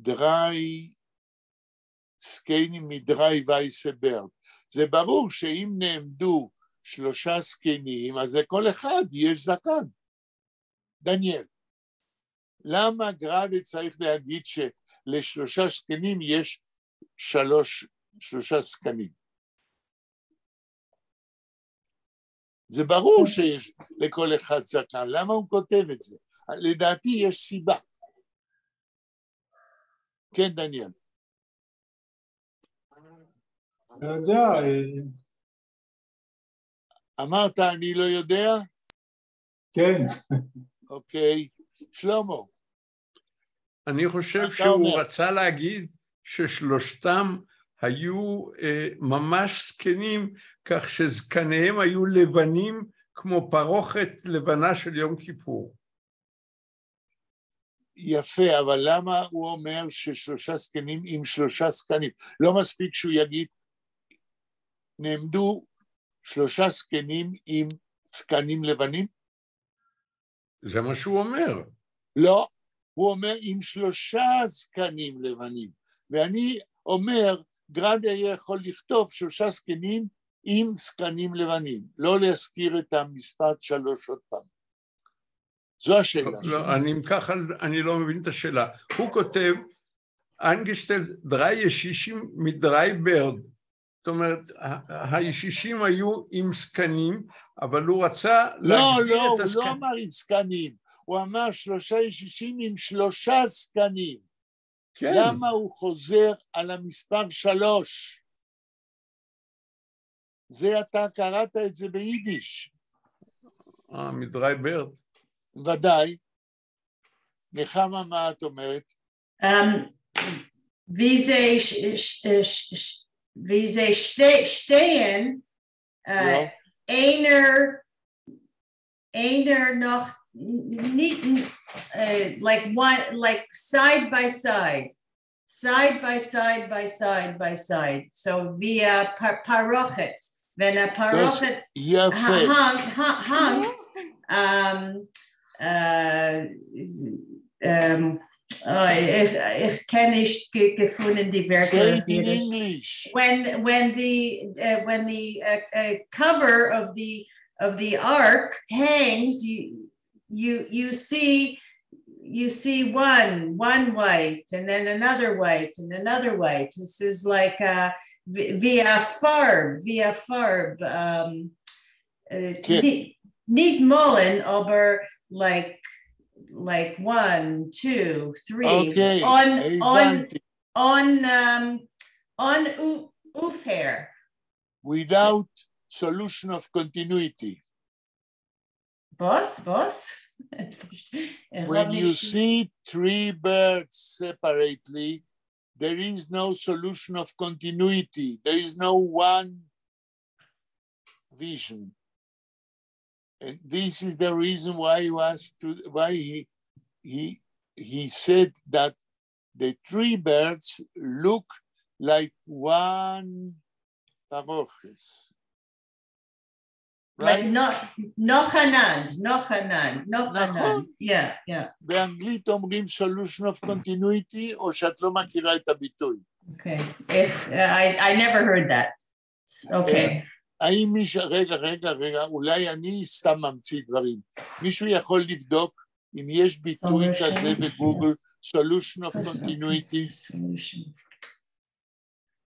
S1: 3 זקנים מ3 weiße Bärte? זה ברור שאם נעמדו 3 זקנים, אז לכל אחד יש זקן. דניאל, למה גראדה צריך להגיד שלשלושה זקנים יש שלושה זקנים? זה ברור שיש לכל אחד זקן, למה הוא כותב את זה? לדעתי יש סיבה. כן, דניאל.
S4: לא יודע,
S1: אמרת, אני לא יודע?
S4: כן.
S1: אוקיי. שלמה.
S6: אני חושב
S1: אתה
S6: שהוא
S1: אומר?
S6: רצה להגיד ששלושתם היו ממש זקנים, כך שזקניהם היו לבנים כמו פרוכת לבנה של יום כיפור.
S1: יפה, אבל למה הוא אומר ששלושה זקנים עם שלושה זקנים? לא מספיק שהוא יגיד, נעמדו שלושה זקנים עם זקנים לבנים?
S6: זה מה שהוא אומר.
S1: לא, הוא אומר עם שלושה זקנים לבנים. ואני אומר, גראדה יכול לכתוב שלושה זקנים עם זקנים לבנים, לא להזכיר את המספר 3 עוד פעם. זו השאלה שלי.
S6: לא, אם ככה, אני לא מבין את השאלה. הוא כותב, angestellt 3 ישישים מדרי ברד. זאת אומרת, הישישים היו עם זקנים, אבל הוא רצה להגדיר את הזקנים.
S1: הוא לא אמר עם זקנים, הוא אמר 3 ישישים עם 3 זקנים.
S6: כן.
S1: למה הוא חוזר על המספר 3? זה אתה קראת את זה ביידיש.
S6: מדרי ברד.
S1: ודאי. נחמה, מה את אומרת?
S5: wie ze stehen, einer noch nicht, like side by side, so via parochet, when a parochet hangt, ich kenne nicht gefunden die Wörter.
S1: Say it in English.
S5: When the cover of the ark hangs, you see one white and then another white and another white. This is like via farb. Nicht Mullen, aber like 1, 2, 3
S1: okay.
S5: on Ufher.
S1: Without solution of continuity.
S5: Boss?
S1: When you see 3 birds separately, there is no solution of continuity. There is no one vision. And this is the reason why he said that the 3 birds look like one paroches.
S5: Right? Like Nochanan. Yeah.
S1: באנגלית אומרים solution of continuity, או שאת לא מכירה את הביטוי?
S5: Okay. I never heard that. Okay.
S1: האם מישהו, רגע, אולי אני סתם ממציא דברים. מישהו יכול לבדוק אם יש ביטוי כזה בגוגל, solution of continuity?
S5: Solution.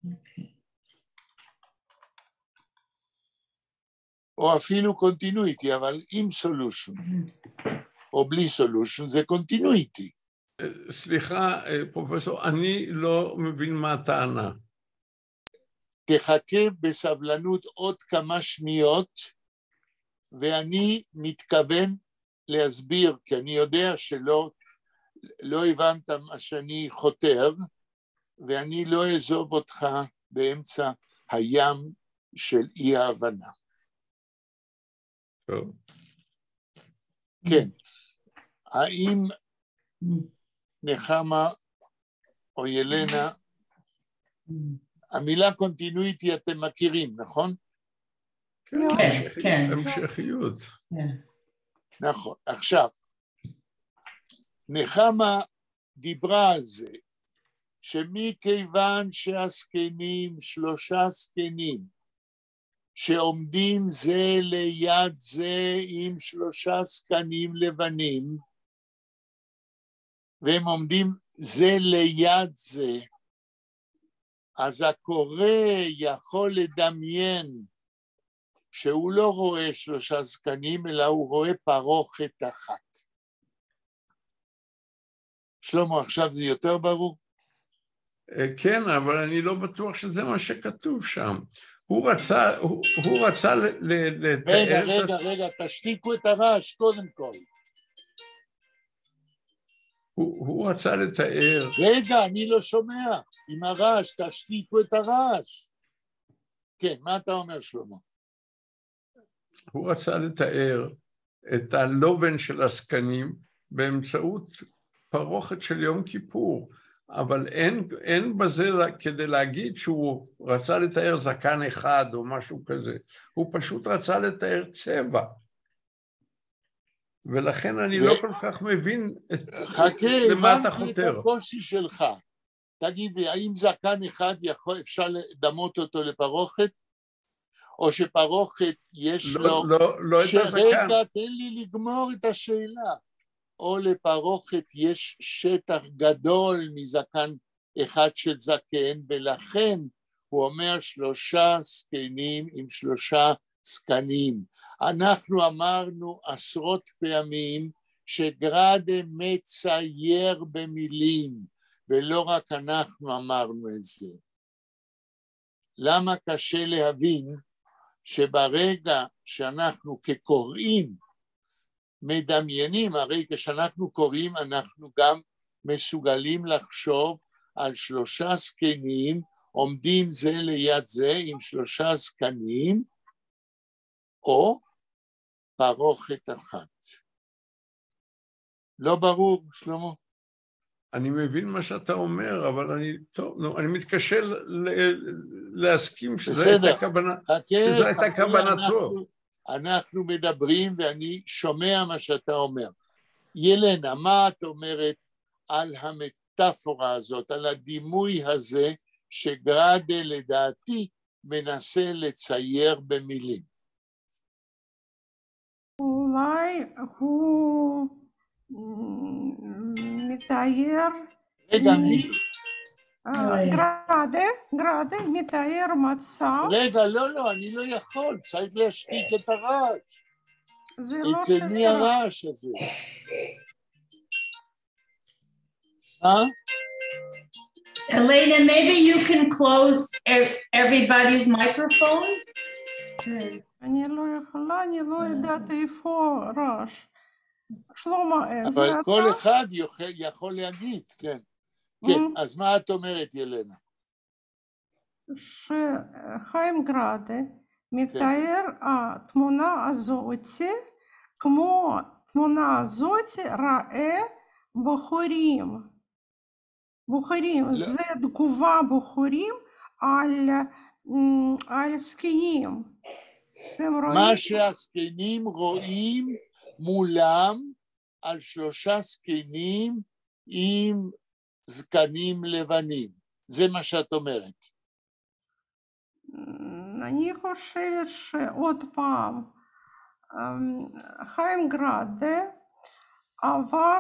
S5: Okay.
S1: או אפילו continuity, אבל עם solution, או בלי solution, זה continuity.
S6: סליחה, פרופסור, אני לא מבין מה הטענה.
S1: תחכה בסבלנות עוד כמה שניות, ואני מתכוון להסביר, כי אני יודע שלא הבנת מה שאני חותר, ואני לא אעזוב אותך באמצע הים של אי ההבנה.
S6: טוב.
S1: כן. האם נחמה או ילנה, המילה קונטינואיטי אתם מכירים, נכון?
S5: כן.
S6: המשכיות.
S1: נכון. עכשיו, נחמה דיברה על זה, שמכיוון שהזקנים, 3 זקנים, שעומדים זה ליד זה עם 3 זקנים לבנים, והם עומדים זה ליד זה, אז הקורא יכול לדמיין שהוא לא רואה 3 זקנים, אלא הוא רואה פרוכת אחת. שלמה, עכשיו זה יותר ברור?
S6: כן, אבל אני לא בטוח שזה מה שכתוב שם. הוא רצה לתאר...
S1: רגע, תשתיקו את הרעש קודם כל.
S6: הוא רצה לתאר...
S1: רגע, אני לא שומע. עם הרעש, תשתיקו את הרעש. כן, מה אתה אומר, שלמה?
S6: הוא רצה לתאר את הלובן של הזקנים באמצעות פרוכת של יום כיפור, אבל אין בזה כדי להגיד שהוא רצה לתאר זקן אחד או משהו כזה, הוא פשוט רצה לתאר צבע. ולכן אני לא כל כך מבין למה אתה חותר.
S1: חכה, הבנתי את הקושי שלך. תגיד לי, האם זקן אחד אפשר לדמות אותו לפרוכת? או שפרוכת יש לו...
S6: לא את הזקן.
S1: רגע, תן לי לגמור את השאלה. או לפרוכת יש שטח גדול מזקן אחד של זקן, ולכן הוא אומר 3 זקנים עם 3 זקנים. אנחנו אמרנו עשרות פעמים שגרדה מצייר במילים, ולא רק אנחנו אמרנו את זה. למה קשה להבין שברגע שאנחנו כקוראים מדמיינים, הרי כשאנחנו קוראים אנחנו גם מסוגלים לחשוב על 3 זקנים עומדים זה ליד זה עם 3 זקנים, או פרוכת אחת. לא ברור, שלמה?
S6: אני מבין מה שאתה אומר, אבל אני מתקשה להסכים שזו הייתה כוונתו.
S1: אנחנו מדברים ואני שומע מה שאתה אומר. ילנה, מה את אומרת על המטאפורה הזאת, על הדימוי הזה שגרדה לדעתי מנסה לצייר במילים?
S2: אולי הוא מתאר...
S1: רגע, מי?
S2: גרדה מתאר מצב...
S1: רגע, לא, אני לא יכול, צריך להשתיק את הרעש.
S2: זה לא
S1: אצל מי הרעש הזה?
S5: Elena, maybe you can close everybody's microphone?
S2: אני לא יכולה, אני לא יודעת איפה רעש. שלמה, זה
S1: אבל
S2: אתה?
S1: כל אחד יכול להגיד, כן. כן, אז מה את אומרת, ילנה?
S2: שחיים גרדה מתאר התמונה הזאת, כמו תמונה הזאת ראה בוחרים, זה תגובה בוחרים על זקנים.
S1: מה שהזקנים רואים מולם על 3 זקנים עם זקנים לבנים. זה מה שאת אומרת.
S2: אני חושבת שעוד פעם, חיים גרדה עבר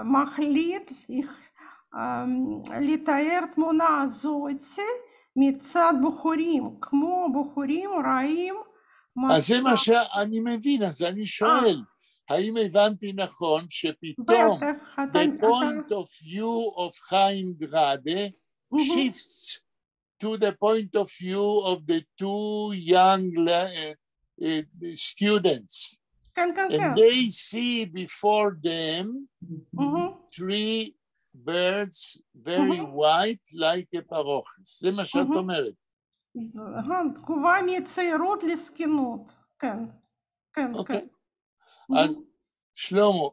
S2: מחליט לתאר תמונה הזאת מצד בחורים, כמו בחורים רעים.
S1: אז זה מה שאני מבין, אז אני שואל, האם הבנתי נכון שפתאום the point of view of חיים גרדה shifts to the point of view of the 2 young students. And they see before them 3 birds very white like a פרוכס. זה מה שאת אומרת.
S2: תגובה מצעירות לזקנות, כן.
S1: אז שלמה,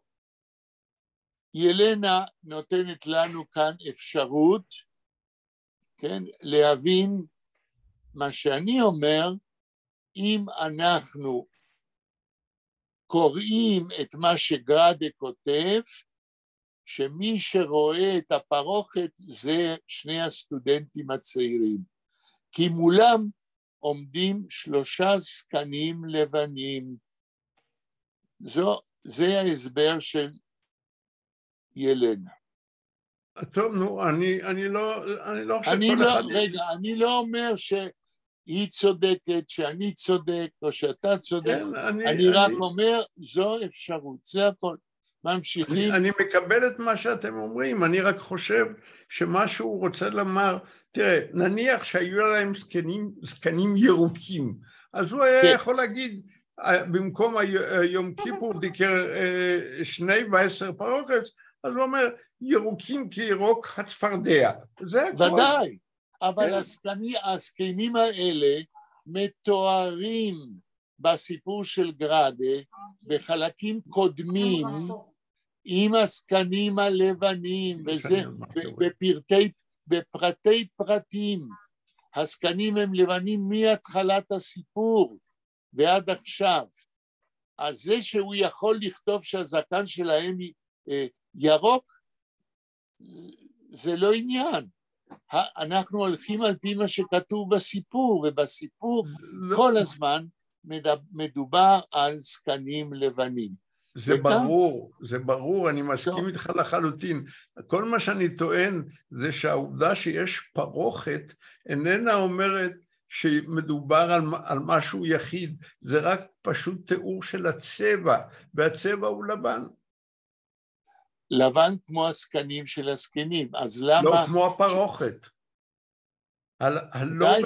S1: ילנה נותנת לנו כאן אפשרות, כן, להבין מה שאני אומר, אם אנחנו קוראים את מה שגרדה כותב, שמי שרואה את הפרוכת זה שני הסטודנטים הצעירים, כי מולם עומדים 3 זקנים לבנים. זה ההסבר של ילנה.
S6: טוב, נו, אני לא חושב כל אחד...
S1: רגע, אני לא אומר שהיא צודקת, שאני צודק, או שאתה צודק.
S6: כן,
S1: אני רק אומר, זו אפשרות, זה הכל. ממשיכים.
S6: אני מקבל את מה שאתם אומרים, אני רק חושב שמה שהוא רוצה לומר, תראה, נניח שהיו להם זקנים ירוקים, אז הוא היה יכול להגיד, במקום יום כיפור דיקר 12 פרוכת, אז הוא אומר, ירוקים כירוק הצפרדע. זה הכל.
S1: ודאי, אבל הזקנים האלה מתוארים בסיפור של גראדה, בחלקים קודמים, עם הזקנים הלבנים, וזה בפרטי פרטים. הזקנים הם לבנים מהתחלת הסיפור ועד עכשיו. אז זה שהוא יכול לכתוב שהזקן שלהם ירוק, זה לא עניין. אנחנו הולכים על פי מה שכתוב בסיפור, ובסיפור כל הזמן מדובר על זקנים לבנים.
S6: זה ברור, אני מסכים איתך לחלוטין. כל מה שאני טוען זה שהעובדה שיש פרוכת איננה אומרת שמדובר על משהו יחיד, זה רק פשוט תיאור של הצבע, והצבע הוא לבן.
S1: לבן כמו הזקנים של הזקנים, אז למה...
S6: לא כמו הפרוכת. הלובן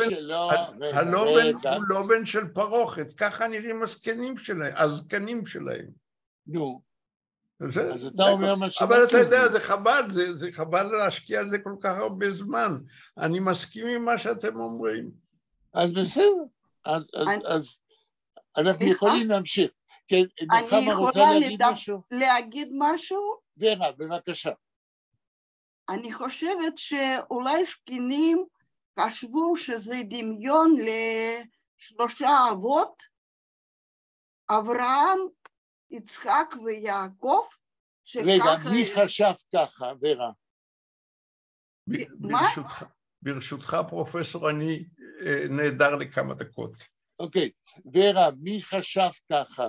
S6: הוא לובן של פרוכת, ככה נראים הזקנים שלהם.
S1: נו, אז אתה אומר מה
S6: אבל אתה יודע, זה חבל להשקיע על זה כל כך הרבה זמן. אני מסכים עם מה שאתם אומרים.
S1: אז בסדר, אז אנחנו יכולים להמשיך.
S3: אני יכולה להגיד משהו?
S1: ורה, בבקשה.
S3: אני חושבת שאולי זקנים חשבו שזה דמיון ל3 אבות, אברהם, יצחק ויעקב,
S1: רגע, מי חשב ככה, ורה?
S6: ברשותך, פרופסור, אני נהדר לכמה דקות.
S1: אוקיי, ורה, מי חשב ככה?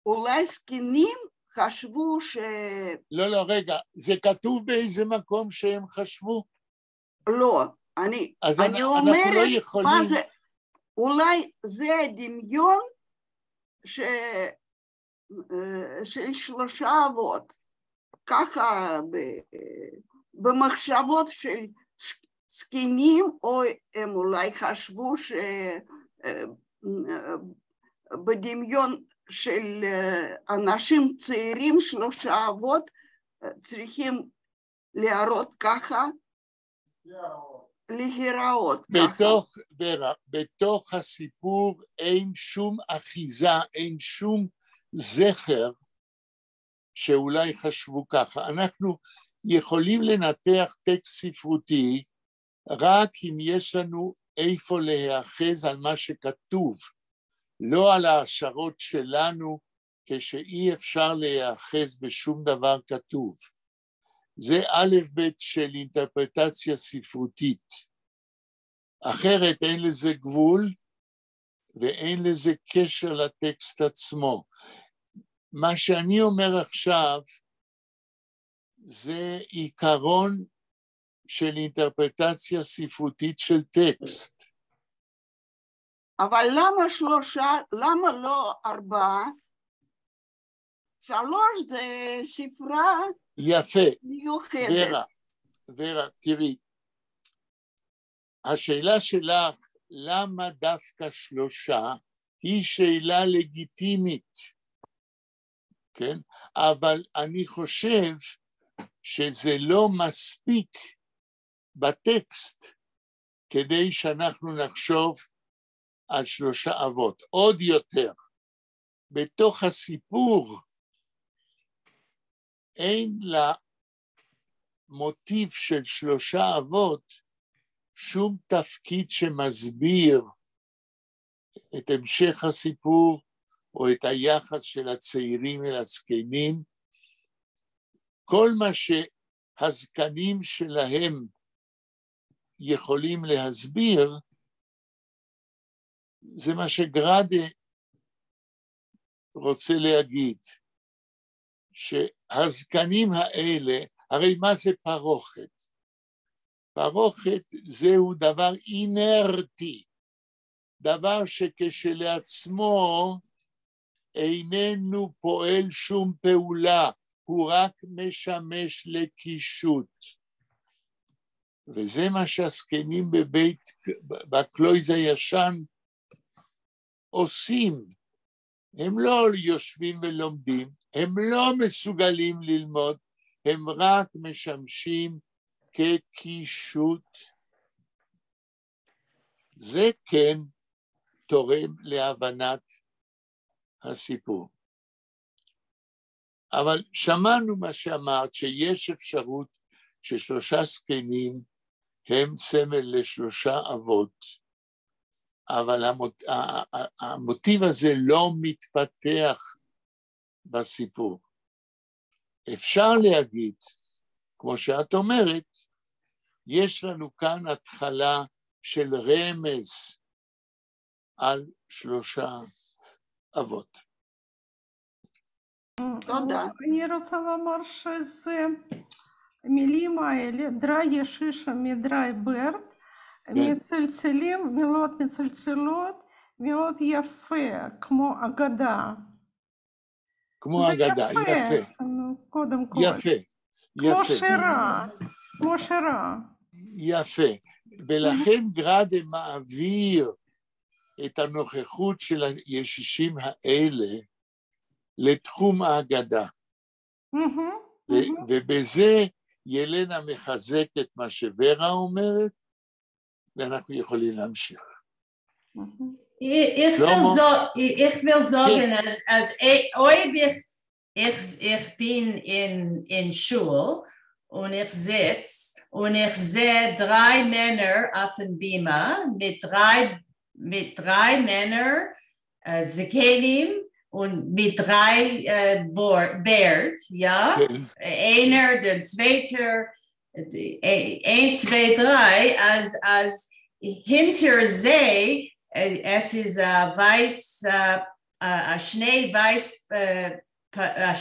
S3: אולי זקנים חשבו
S1: לא, רגע, זה כתוב באיזה מקום שהם חשבו?
S3: לא, אני אומרת, מה זה, אולי זה דמיון של 3 אבות, ככה במחשבות של זקנים, או הם אולי חשבו שבדמיון של אנשים צעירים 3 אבות צריכים להראות ככה, להיראות ככה.
S1: בתוך הסיפור אין שום אחיזה, אין שום זכר שאולי חשבו ככה. אנחנו יכולים לנתח טקסט ספרותי רק אם יש לנו איפה להיאחז על מה שכתוב, לא על ההשערות שלנו כשאי אפשר להיאחז בשום דבר כתוב. זה א' ב' של אינטרפרטציה ספרותית. אחרת אין לזה גבול ואין לזה קשר לטקסט עצמו. מה שאני אומר עכשיו זה עיקרון של אינטרפרטציה ספרותית של טקסט.
S3: אבל למה 3? למה לא 4? 3 זה ספרה
S1: יפה.
S3: מיוחדת.
S1: ורה, תראי, השאלה שלך למה דווקא 3 היא שאלה לגיטימית, כן? אבל אני חושב שזה לא מספיק בטקסט כדי שאנחנו נחשוב על 3 אבות. עוד יותר, בתוך הסיפור אין למוטיב של 3 אבות שום תפקיד שמסביר את המשך הסיפור או את היחס של הצעירים אל הזקנים. כל מה שהזקנים שלהם יכולים להסביר, זה מה שגראדה רוצה להגיד, שהזקנים האלה, הרי מה זה פרוכת? פרוכת זהו דבר אינרטי, דבר שכשלעצמו איננו פועל שום פעולה, הוא רק משמש לקישוט. וזה מה שהזקנים בקלויז הישן עושים. הם לא יושבים ולומדים, הם לא מסוגלים ללמוד, הם רק משמשים כקישוט. זה כן תורם להבנת הסיפור. אבל שמענו מה שאמרת, שיש אפשרות ששלושה זקנים הם סמל לשלושה אבות, אבל המוטיב הזה לא מתפתח בסיפור. אפשר להגיד, כמו שאת אומרת, יש לנו כאן התחלה של רמז על שלושה אבות.
S3: תודה.
S2: אני רוצה לומר שזה מילים האלה, דרי ישישה מדרי ברד, מצלצלים, מילות מצלצלות, מאוד יפה, כמו אגדה.
S1: כמו אגדה, יפה.
S2: קודם כל.
S1: יפה.
S2: כמו שירה, כמו שירה.
S1: יפה. ולכן גראדה מעביר את הנוכחות של הישישים האלה לתחום האגדה. ובזה ילנה מחזקת מה שוורה אומרת, ואנחנו יכולים להמשיך.
S5: Ich will sagen, als ich bin in Schule und ich sitze und ich sehe drei Männer auf dem Beamer mit drei Männern, Zikenim und mit drei Bärd, ja? Einer, der zweite, 1, 2, 3, als hinter sie, es ist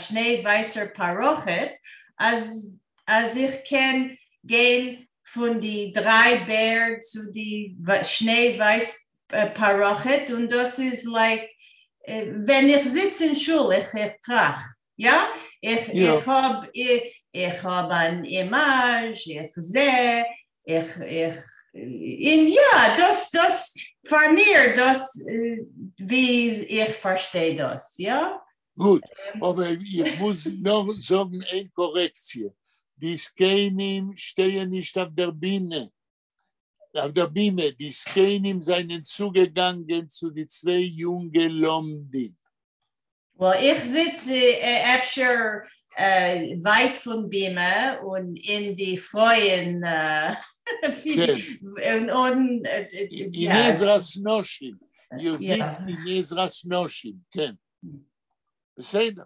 S5: schneeweißer Parochet, als ich kann gehen von die drei Bärd zu die schneeweiß Parochet und das ist like, wenn ich sitze in Schule, ich tracht, ja? Ich habe ein Image, ich sehe, das für mir, wie ich verstehe das, ja?
S1: Gut, aber ich muss noch sagen, eine Korrektion. Die Skenim stehen nicht auf der Bühne. Auf der Bühne, die Skenim seien zugegangen zu den zwei jungen Lomdim.
S5: Well, ich sitze öfter weit von Bima und in die freien
S1: in Ezras Noshim. Ihr sitzt in Ezras Noshim, כן. בסדר.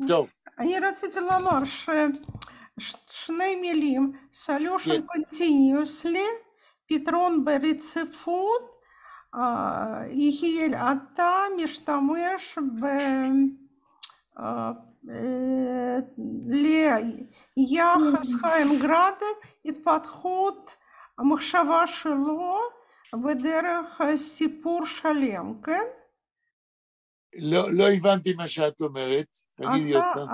S1: טוב.
S2: אני רציתי לומר ששני מילים, solution continuously, פתרון ברציפות, יחיאל, אתה משתמש ליחס חיים גראדה, התפתחות המחשבה שלו בדרך סיפור שלם, כן?
S1: לא הבנתי מה שאת אומרת.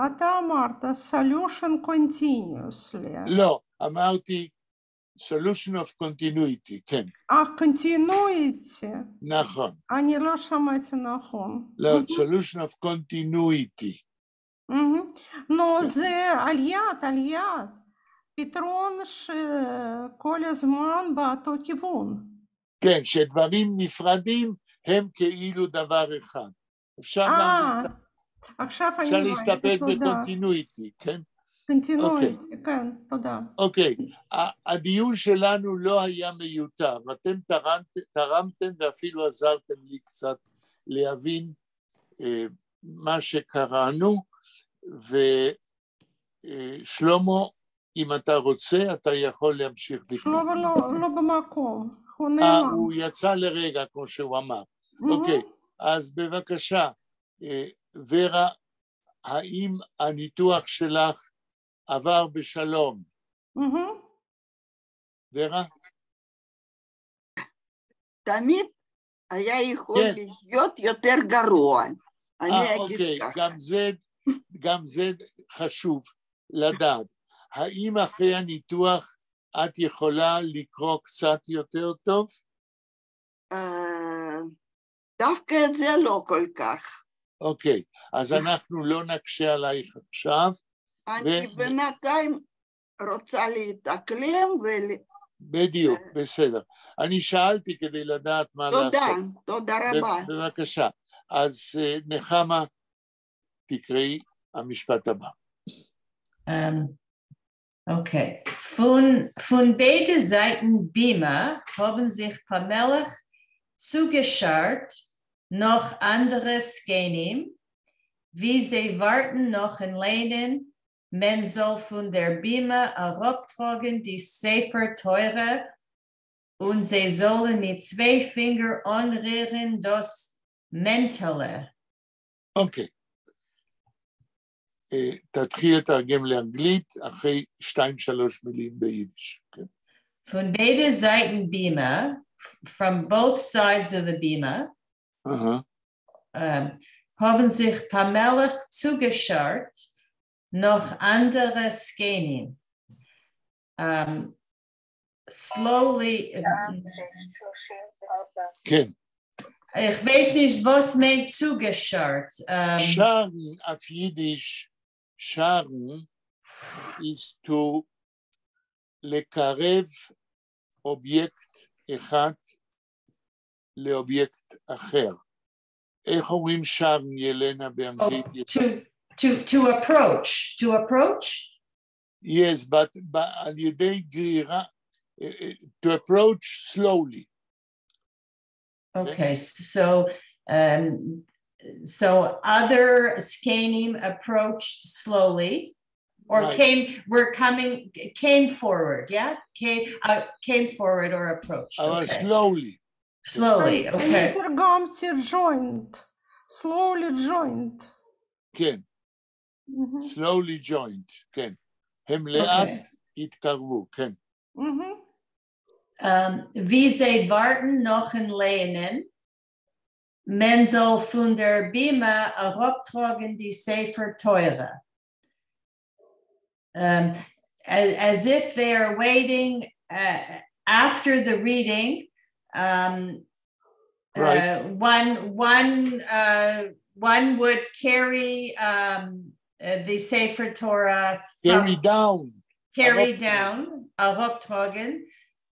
S2: אתה אמרת solution continuously.
S1: לא, אמרתי solution of continuity, כן.
S2: continuity.
S1: נכון.
S2: אני לא שמעתי נכון.
S1: לא, solution of continuity.
S2: נו, זה על יד. פתרון שכל הזמן באותו כיוון.
S1: כן, שדברים נפרדים הם כאילו דבר אחד. אפשר להסתפק בקונטינואיטי, כן?
S2: קונטינואיטי, כן, תודה.
S1: אוקיי, הדיון שלנו לא היה מיותר, אתם תרמתם ואפילו עזרתם לי קצת להבין מה שקראנו, שלמה, אם אתה רוצה, אתה יכול להמשיך לקרוא.
S2: שלמה לא במקום, הוא נעלם.
S1: הוא יצא לרגע, כמו שהוא אמר. אוקיי, אז בבקשה, ורה, האם הניתוח שלך עבר בשלום? ורה?
S3: תמיד היה יכול להיות יותר גרוע. אני אגיד
S1: אוקיי,
S3: ככה.
S1: גם זה חשוב לדעת. האם אחרי הניתוח את יכולה לקרוא קצת יותר טוב?
S3: דווקא את זה לא כל כך.
S1: אוקיי, אז אנחנו לא נקשה עלייך עכשיו.
S3: אני בינתיים רוצה להתאקלם
S1: בדיוק, בסדר. אני שאלתי כדי לדעת מה לעשות.
S3: תודה רבה.
S1: בבקשה. אז נחמה, תקראי המשפט הבא.
S5: Okay. Von beiden Seiten Bima haben sich Pamelech zugeschart noch andere Skenim, wie sie warten noch in Lehnen. Man soll von der Bima herabtragen die Sefer Teure und sie sollen mit 2 Fingern anrühren das Mentale.
S1: אוקיי. תתחיל לתרגם לאנגלית אחרי 2-3 מילים ביידיש.
S5: Von beiden Seiten Bima, from both sides of the Bima, haben sich Pamelech zugeschart noch andere Skenim. Slowly.
S1: כן.
S5: Ich weiß nicht, was meint zugeschart.
S1: Scharen auf Jiddisch, Scharen ist to לקרב אובייקט אחד לאובייקט אחר. איך אומרים שרן, ילנה, באנגלית?
S5: To approach?
S1: Yes, but על ידי גרירה, to approach slowly.
S5: Okay, so other skenim approached slowly, or
S1: right.
S5: came forward, yeah, came forward or approached. Okay. Slowly, okay.
S2: אני תרגמתי joined, slowly joined.
S1: כן, slowly joined, כן. הם לאט התקרבו, כן.
S5: Wie sie warten noch in Lehnen, man soll von der Bima herabtragen die Sefer Teure. As if they are waiting after the reading,
S1: right.
S5: One would carry the Sefer Torah.
S1: Carry down,
S5: herabtragen,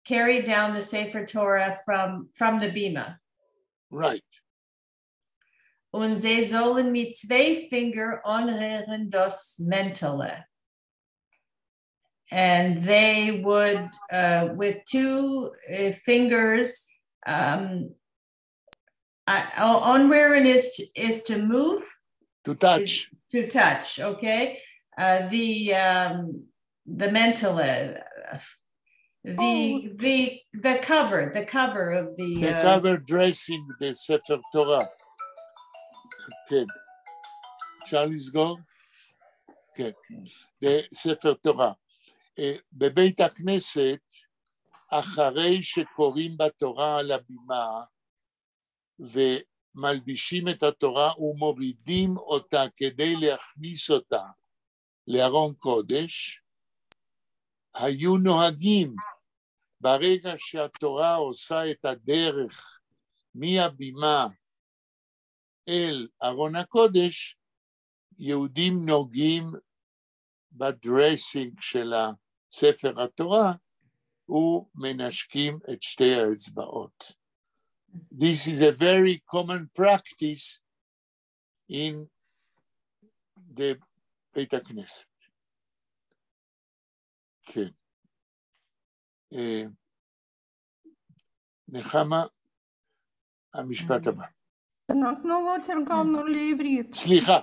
S5: carry down the Sefer Torah from the Bima.
S1: Right.
S5: Und sie sollen mit 2 Fingern anrühren das Mentale. And they would, with 2 fingers, anrühren is to move.
S1: To touch.
S5: To touch, okay. The Mentale. The cover of the
S1: cover dressing the Sefer Torah. כן. אפשר לסגור? כן. בספר תורה. בבית הכנסת, אחרי שקוראים בתורה על הבימה, ומלבישים את התורה ומורידים אותה כדי להכניס אותה לארון קודש, היו נוהגים ברגע שהתורה עושה את הדרך מהבימה אל ארון הקודש, יהודים נוגעים בדרסינג של ספר התורה ומנשקים את 2 האצבעות. This is a very common practice in the בית הכנסת. כן. נחמה, המשפט הבא.
S2: אנחנו לא תרגמנו לעברית.
S1: סליחה,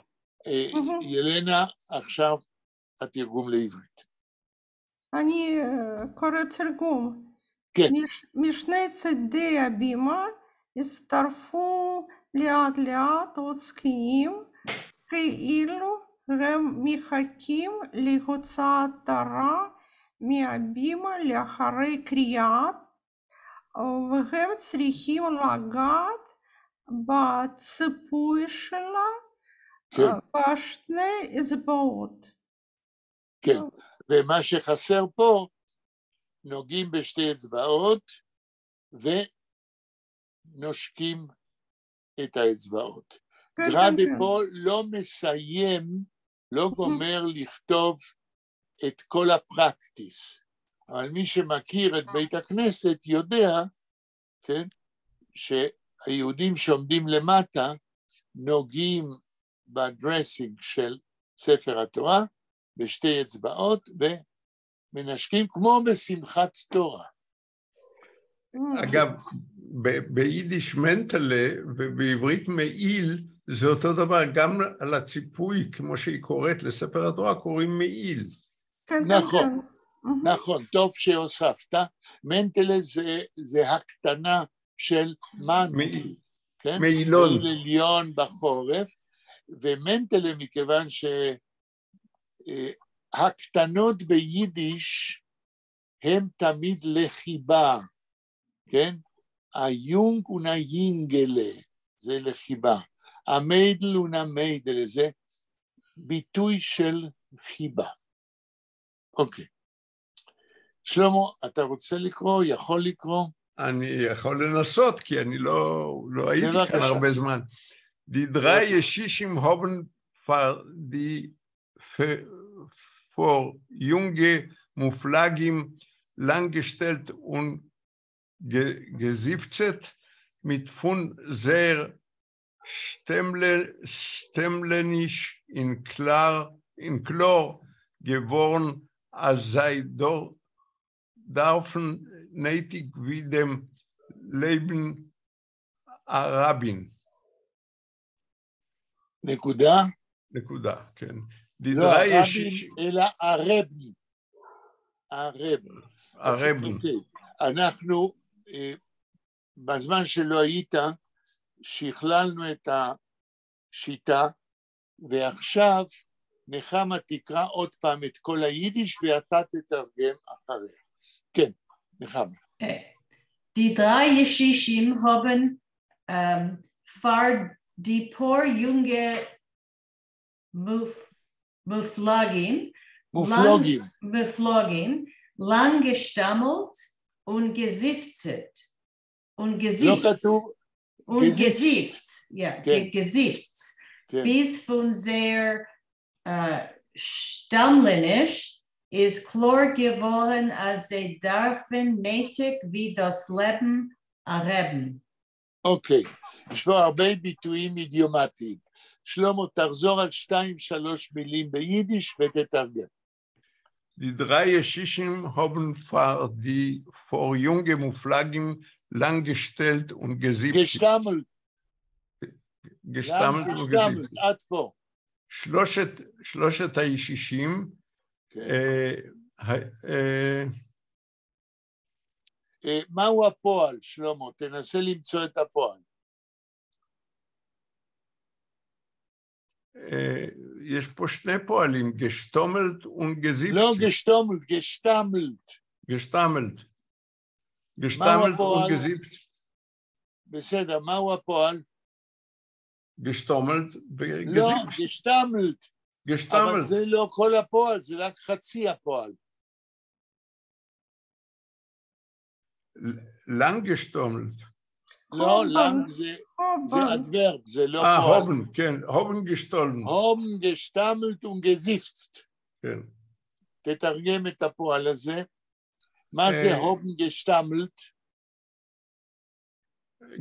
S1: ילנה עכשיו התרגום לעברית.
S2: אני קוראת תרגום.
S1: כן.
S2: משני צידי הבימה הצטרפו לאט לאט עוד זקנים, כאילו הם מחכים להוצאת הרע מהבימה לאחרי קריאת, והם צריכים לגעת בציפוי שלה בשני אצבעות.
S1: כן, ומה שחסר פה, נוגעים בשתי אצבעות ונושקים את האצבעות. גראדה פה לא מסיים, לא גומר לכתוב את כל הפרקטיס, אבל מי שמכיר את בית הכנסת יודע, כן, שהיהודים שעומדים למטה נוגעים בדרסינג של ספר התורה בשתי אצבעות ומנשקים כמו בשמחת תורה.
S6: אגב, ביידיש מנטלה ובעברית מעיל זה אותו דבר, גם על הציפוי, כמו שהיא קוראת לספר התורה, קוראים מעיל.
S1: נכון, נכון, טוב שהוספת. מנטלה זה הקטנה של מנטל, כן?
S6: מעילון.
S1: מעיל עליון בחורף, ומנטלה מכיוון שהקטנות ביידיש הם תמיד לחיבה, כן? היונג ונהינגלה, זה לחיבה. המיידל ונמיידל, זה ביטוי של חיבה. אוקיי. שלמה, אתה רוצה לקרוא? יכול לקרוא?
S6: אני יכול לנסות, כי אני לא הייתי כאן הרבה זמן. Die drei Yeshishim haben vor junge Muflagim langgestellt und gesiftet mit von sehr stämmlenisch in Chlor geworden, als sei dürfen nötig wie dem Leben Arabin.
S1: נקודה?
S6: נקודה, כן.
S1: לא הרבים, אלא הרבים. הרבים. אנחנו, בזמן שלא היית, שכללנו את השיטה, ועכשיו נחמה תקרא עוד פעם את כל היידיש, ואתה תתרגם אחריה. כן, נחמה.
S5: Die drei Yeshishim haben die paar junge Muflogin lang gestammelt und gesiftet. Und gesiftet. Ja, gesiftet. Bis von sehr stammlinisch ist klar geworden, als sie dürfen nötig wie das Leben erleben.
S1: אוקיי, יש פה הרבה ביטויים אידיומטיים. שלמה, תחזור על 2-3 מילים ביידיש ותתרגם.
S6: Die drei Yeshishim haben vor junge Muflagim langgestellt und gesiftet. Gestammelt und gesiftet.
S1: עד פה.
S6: שלושת הישישים,
S1: מהו הפועל, שלמה? תנסה למצוא את הפועל.
S6: יש פה שני פועלים, גשטומלט וגזיפצט.
S1: לא גשטומלט, גשטמלט.
S6: גשטמלט וגזיפצט.
S1: בסדר, מהו הפועל?
S6: גשטומלט וגזיפצט.
S1: לא, גשטמלט. אבל זה לא כל הפועל, זה רק חצי הפועל.
S6: לנגשטומלט.
S1: לא, לנג זה אדברב, זה לא פועל.
S6: הובן, כן, הובן גשטולמט.
S1: הובן גשטמלט וגזיפצט.
S6: כן.
S1: תתרגם את הפועל הזה. מה זה הובן גשטמלט?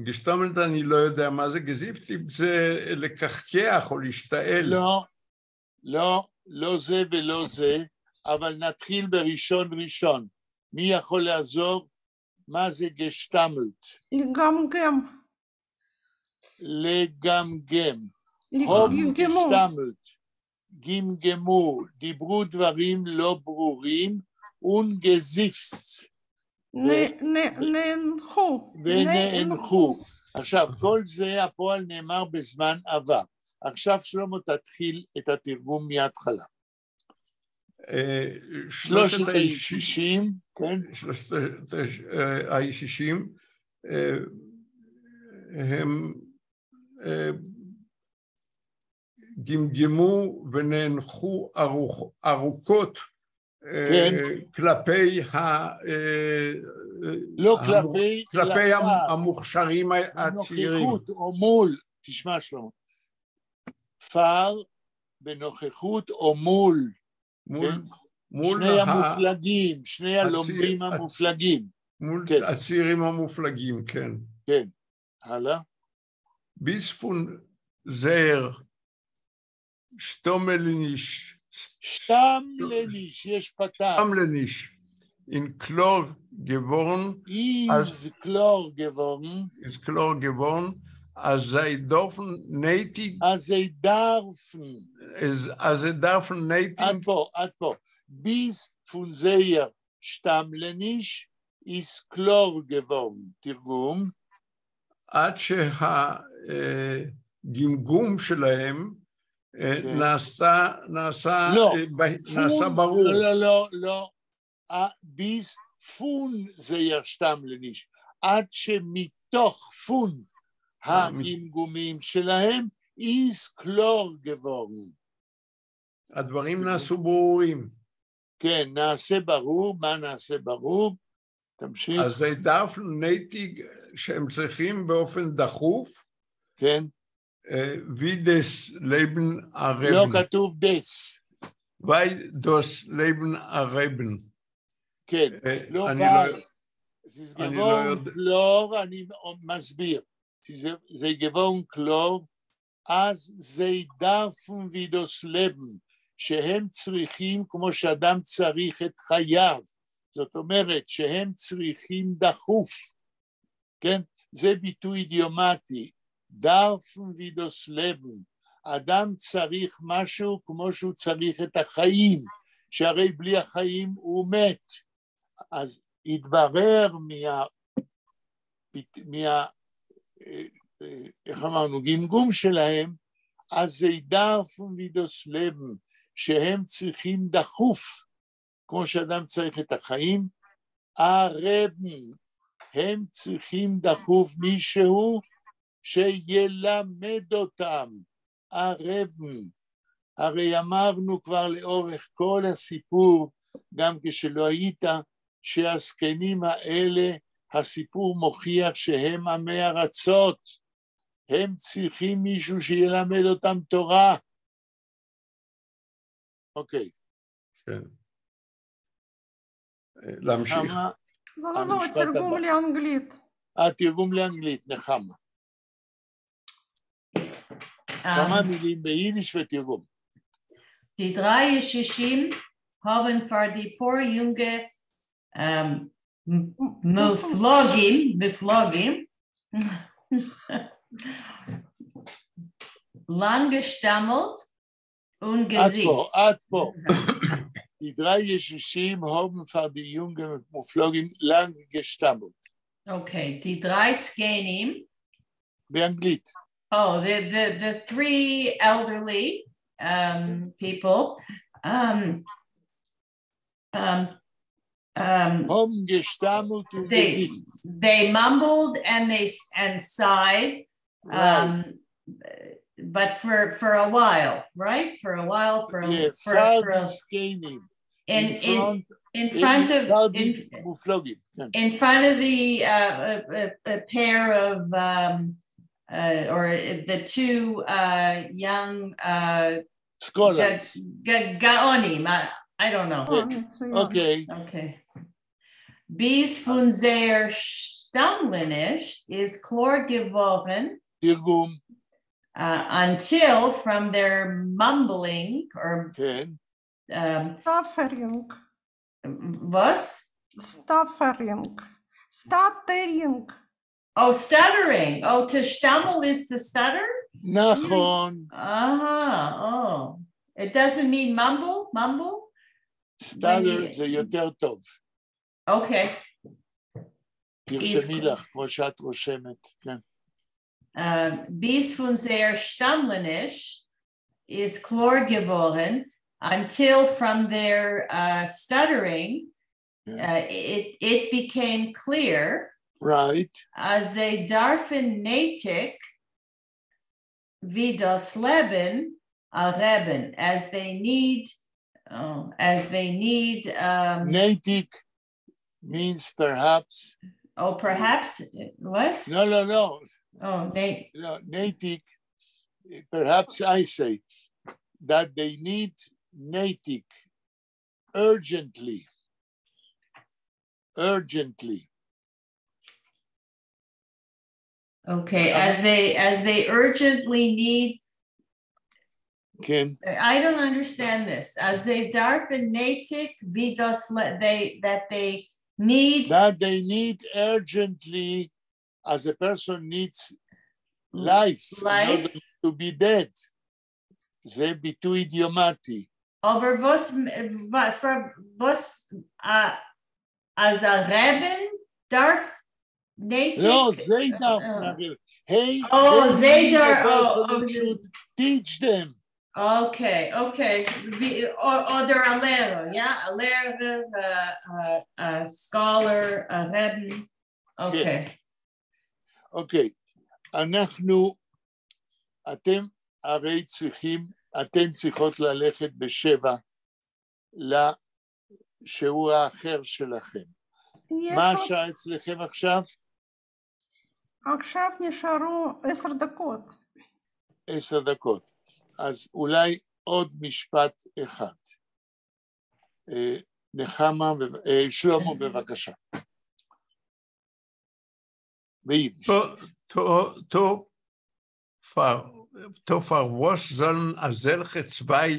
S6: גשטמלט אני לא יודע מה זה, גזיפצט זה לקחקח או להשתעל.
S1: לא זה ולא זה, אבל נתחיל בראשון. מי יכול לעזור? מה זה גשטמלט?
S2: לגמגם.
S1: הובן גשטמלט. גמגמו, דיברו דברים לא ברורים, ונגזיפס,
S2: נאנחו.
S1: ונאנחו. עכשיו, כל זה הפועל נאמר בזמן עבר. עכשיו שלמה תתחיל את התרגום מההתחלה. שלושת הישישים, כן?
S6: שלושת הישישים הם גמגמו ונאנחו ארוכות כלפי
S1: לא כלפי
S6: המוכשרים הצעירים.
S1: בנוכחות או מול, תשמע שלמה, פר בנוכחות או מול, שני המופלגים, שני הלומדים המופלגים.
S6: מול הצעירים המופלגים, כן.
S1: כן, הלאה.
S6: ביספון זר, שטומלניש,
S1: שטמלניש, יש פתח.
S6: שטמלניש, in Chlor geworden,
S1: is Chlor geworden,
S6: als sie dürfen nötig,
S1: אז sie darfen, עד פה, bis von sehr Stammlenisch ist Chlor geworden, תרגום.
S6: עד שהגמגום שלהם נעשה ברור.
S1: לא, bis von sehr Stammlenisch, עד שמתוך פון הגמגומים שלהם is Chlor geworden.
S6: הדברים נעשו ברורים.
S1: כן, נעשה ברור, מה נעשה ברור? תמשיך.
S6: אז זה דף נטיג שהם צריכים באופן דחוף.
S1: כן.
S6: wie das Leben erleben.
S1: לא כתוב דס.
S6: weil das Leben erleben.
S1: כן, לא weil. זה גבוהן קלור, אני מסביר. זה גבוהן קלור, אז זה דרפון וידוס לבן, שהם צריכים, כמו שאדם צריך את חייו, זאת אומרת שהם צריכים דחוף, כן? זה ביטוי אידיומטי, דרפון וידוס לבן, אדם צריך משהו כמו שהוא צריך את החיים, שהרי בלי החיים הוא מת, אז התברר איך אמרנו, גמגום שלהם, אז זה דרפון וידוס לבן, שהם צריכים דחוף, כמו שאדם צריך את החיים, הרבן, הם צריכים דחוף מישהו שילמד אותם, הרבן, הרי אמרנו כבר לאורך כל הסיפור, גם כשלא היית, שהזקנים האלה, הסיפור מוכיח שהם עמי ארצות, הם צריכים מישהו שילמד אותם תורה. אוקיי.
S6: כן. להמשיך.
S2: לא, תרגום לאנגלית.
S1: תרגום לאנגלית, נחמה. כמה מילים ביידיש ותרגום.
S5: Die drei Shishim haben für die paar junge Muflogim lang gestammelt und gesiegt.
S1: עד פה. Die drei Shishim haben für die jungen Muflogim lang gestammelt.
S5: Okay, die drei Skenim.
S1: באנגלית.
S5: Oh, the three elderly people. They mumbled and sighed, but for a while, right? For a while, in front of the a pair of or the two young
S1: scholars.
S5: Gaonim. I don't know. Okay. Bis von sehr Stammlenisch is Chlor geworden until from their mumbling or
S2: Staffering.
S5: Was?
S2: Stuttering.
S5: Oh, stuttering. Oh, to stammel is the stutter?
S1: נכון.
S5: Oh. It doesn't mean mumble? Mumble?
S1: סטאדר זה יותר טוב.
S5: Okay.
S1: תרשמי לך, כמו שאת רושמת, כן.
S5: Bis von sehr Stammlinisch is klar geworden until from their stuttering, it became clear.
S1: Right.
S5: As they darfen natick wie das Leben erleben, as they need.
S1: Natick means perhaps.
S5: Oh, perhaps what?
S1: No.
S5: Oh,
S1: no, natick. Perhaps I say that they need natick urgently.
S5: Okay, as they urgently need.
S1: Ken.
S5: I don't understand this. As they darfen natick wie das that they need.
S1: That they need urgently, as a person needs life. In order to be dead. זה ביטוי אידיומטי.
S5: Aber was as a Rebben darf natick?
S1: No, they darf nagel. Hey,
S5: they
S1: should teach them.
S5: Okay. Oder a lehrer, yeah? A lehrer, a scholar, a Rebben. Okay.
S1: Okay. אתם הרי אתן צריכות ללכת ב7 לשיעור האחר שלכם. מה השעה אצלכם עכשיו?
S2: עכשיו נשארו 10 דקות.
S1: 10 דקות. אז אולי עוד משפט אחד. נחמה, שלמה, בבקשה. ביידיש.
S6: was sollen solche zwei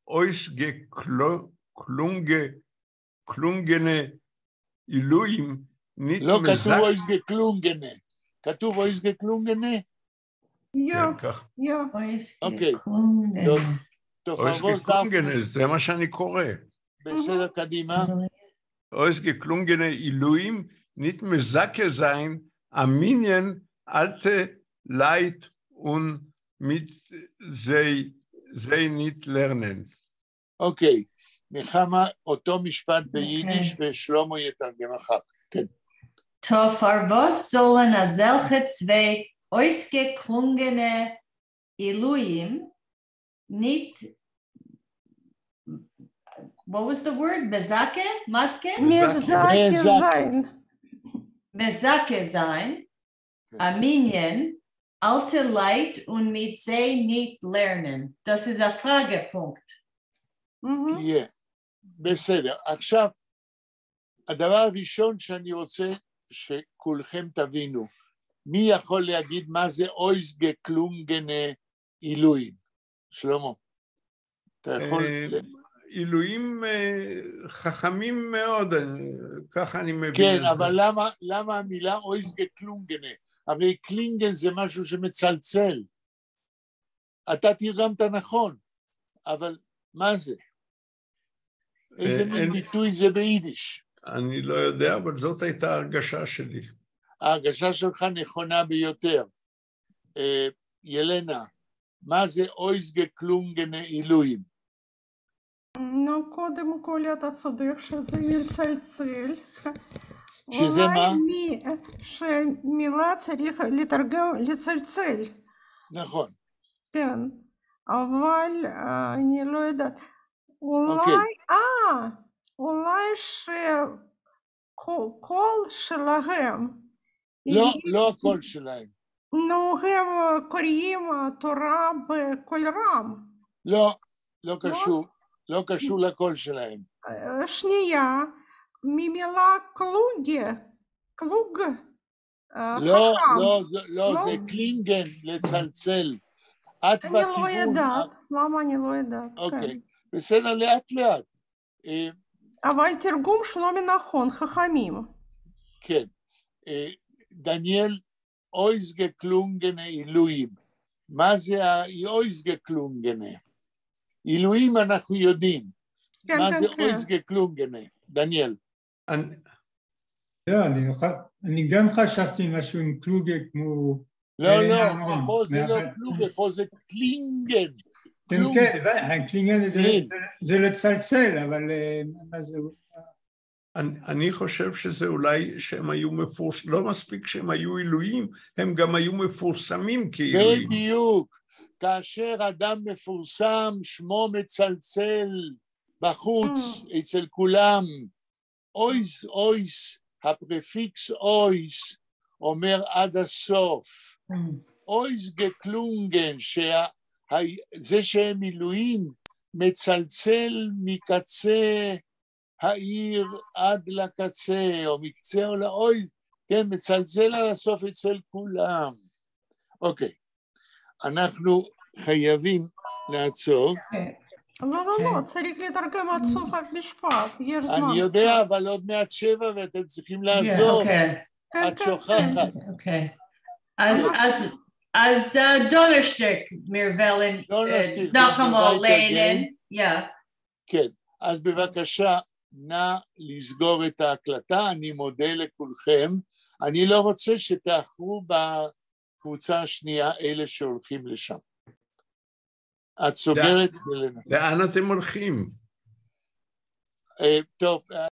S6: ausgeklungene Iluim nicht
S1: לא כתוב ausgeklungene. כתוב ausgeklungene? אוקיי.
S6: ausgeklungene, זה מה שאני קורא.
S1: בסדר, קדימה.
S6: ausgeklungene Iluim nicht mezake sein, Arminien alte Leid und mit sie nicht lernen.
S1: אוקיי, נחמה, אותו משפט ביידיש ושלמה יתרגם אחר. כן.
S5: To für was sollen solche zwei ausgeklungene Iluim nicht, what was the word? Mezake? Maske? Mezake sein. Arminien, alte Leid und mit sie nicht lernen. Das ist ein Fragepunkt.
S1: Yeah. בסדר. עכשיו, הדבר הראשון שאני רוצה שכולכם תבינו, מי יכול להגיד מה זה אויסגקלונגנה עילויים? שלמה, אתה יכול...
S6: עילויים חכמים מאוד, ככה אני מבין.
S1: כן, אבל למה המילה אויסגקלונגנה? הרי קלינגן זה משהו שמצלצל. אתה תרגמת נכון, אבל מה זה? איזה מין ביטוי זה ביידיש?
S6: אני לא יודע, אבל זאת הייתה הרגשה שלי.
S1: ההרגשה שלך נכונה ביותר. ילנה, מה זה אויסגקלונגנה עילויים?
S2: קודם כל אתה צודק שזה מצלצל.
S1: שזה מה?
S2: שמילה צריך לתרגם לצלצל.
S1: נכון.
S2: כן, אבל אני לא יודעת. אולי שקול שלהם.
S1: לא הקול שלהם.
S2: נו, הם קוראים תורה בקול רם.
S1: לא קשור. לא קשור לקול שלהם.
S2: שנייה, ממילה קלוג.
S1: לא, זה קלינגן, לצלצל.
S2: אני לא יודעת, למה אני לא יודעת?
S1: אוקיי, בסדר, לאט.
S2: אבל תרגום שלומי נכון, חכמים.
S1: כן. דניאל, אויסגקלונגנה עילויים. מה זה האויסגקלונגנה? עילויים אנחנו יודעים.
S2: כן,
S1: מה
S2: כן,
S1: זה
S2: כן.
S1: אויס גקלונגנה? דניאל.
S4: לא, אני גם חשבתי משהו עם קלוגה כמו...
S1: לא, לא,
S4: אהרון.
S1: פה זה לא
S4: אבל-
S1: קלוגה, פה זה קלינגן.
S4: כן, קלינגן זה לצלצל, אבל מה זה...
S6: אני חושב שזה אולי שהם היו לא מספיק שהם היו עילויים, הם גם היו מפורסמים כעילויים.
S1: בדיוק. כאשר אדם מפורסם, שמו מצלצל בחוץ, אצל כולם. אויס, אויס, הפרפיקס אויס, אומר עד הסוף. אויס גקלונגן, זה שהם עילויים, מצלצל מקצה העיר עד לקצה, או מקצה או לאויס, כן, מצלצל עד הסוף אצל כולם. אוקיי, אנחנו חייבים לעצור.
S2: לא, לא, צריך לתרגם עד סוף המשפט, יש זמן.
S1: אני יודע, אבל עוד מעט 7 ואתם צריכים לעזור.
S5: אוקיי,
S1: את שוכחת.
S5: אוקיי. אז דונשטיק מירבלן, נחמו ליינן,
S1: כן, אז בבקשה, נא לסגור את ההקלטה, אני מודה לכולכם. אני לא רוצה שתאחרו בקבוצה השנייה, אלה שהולכים לשם. את סוגרת?
S6: לאן אתם הולכים?
S1: טוב,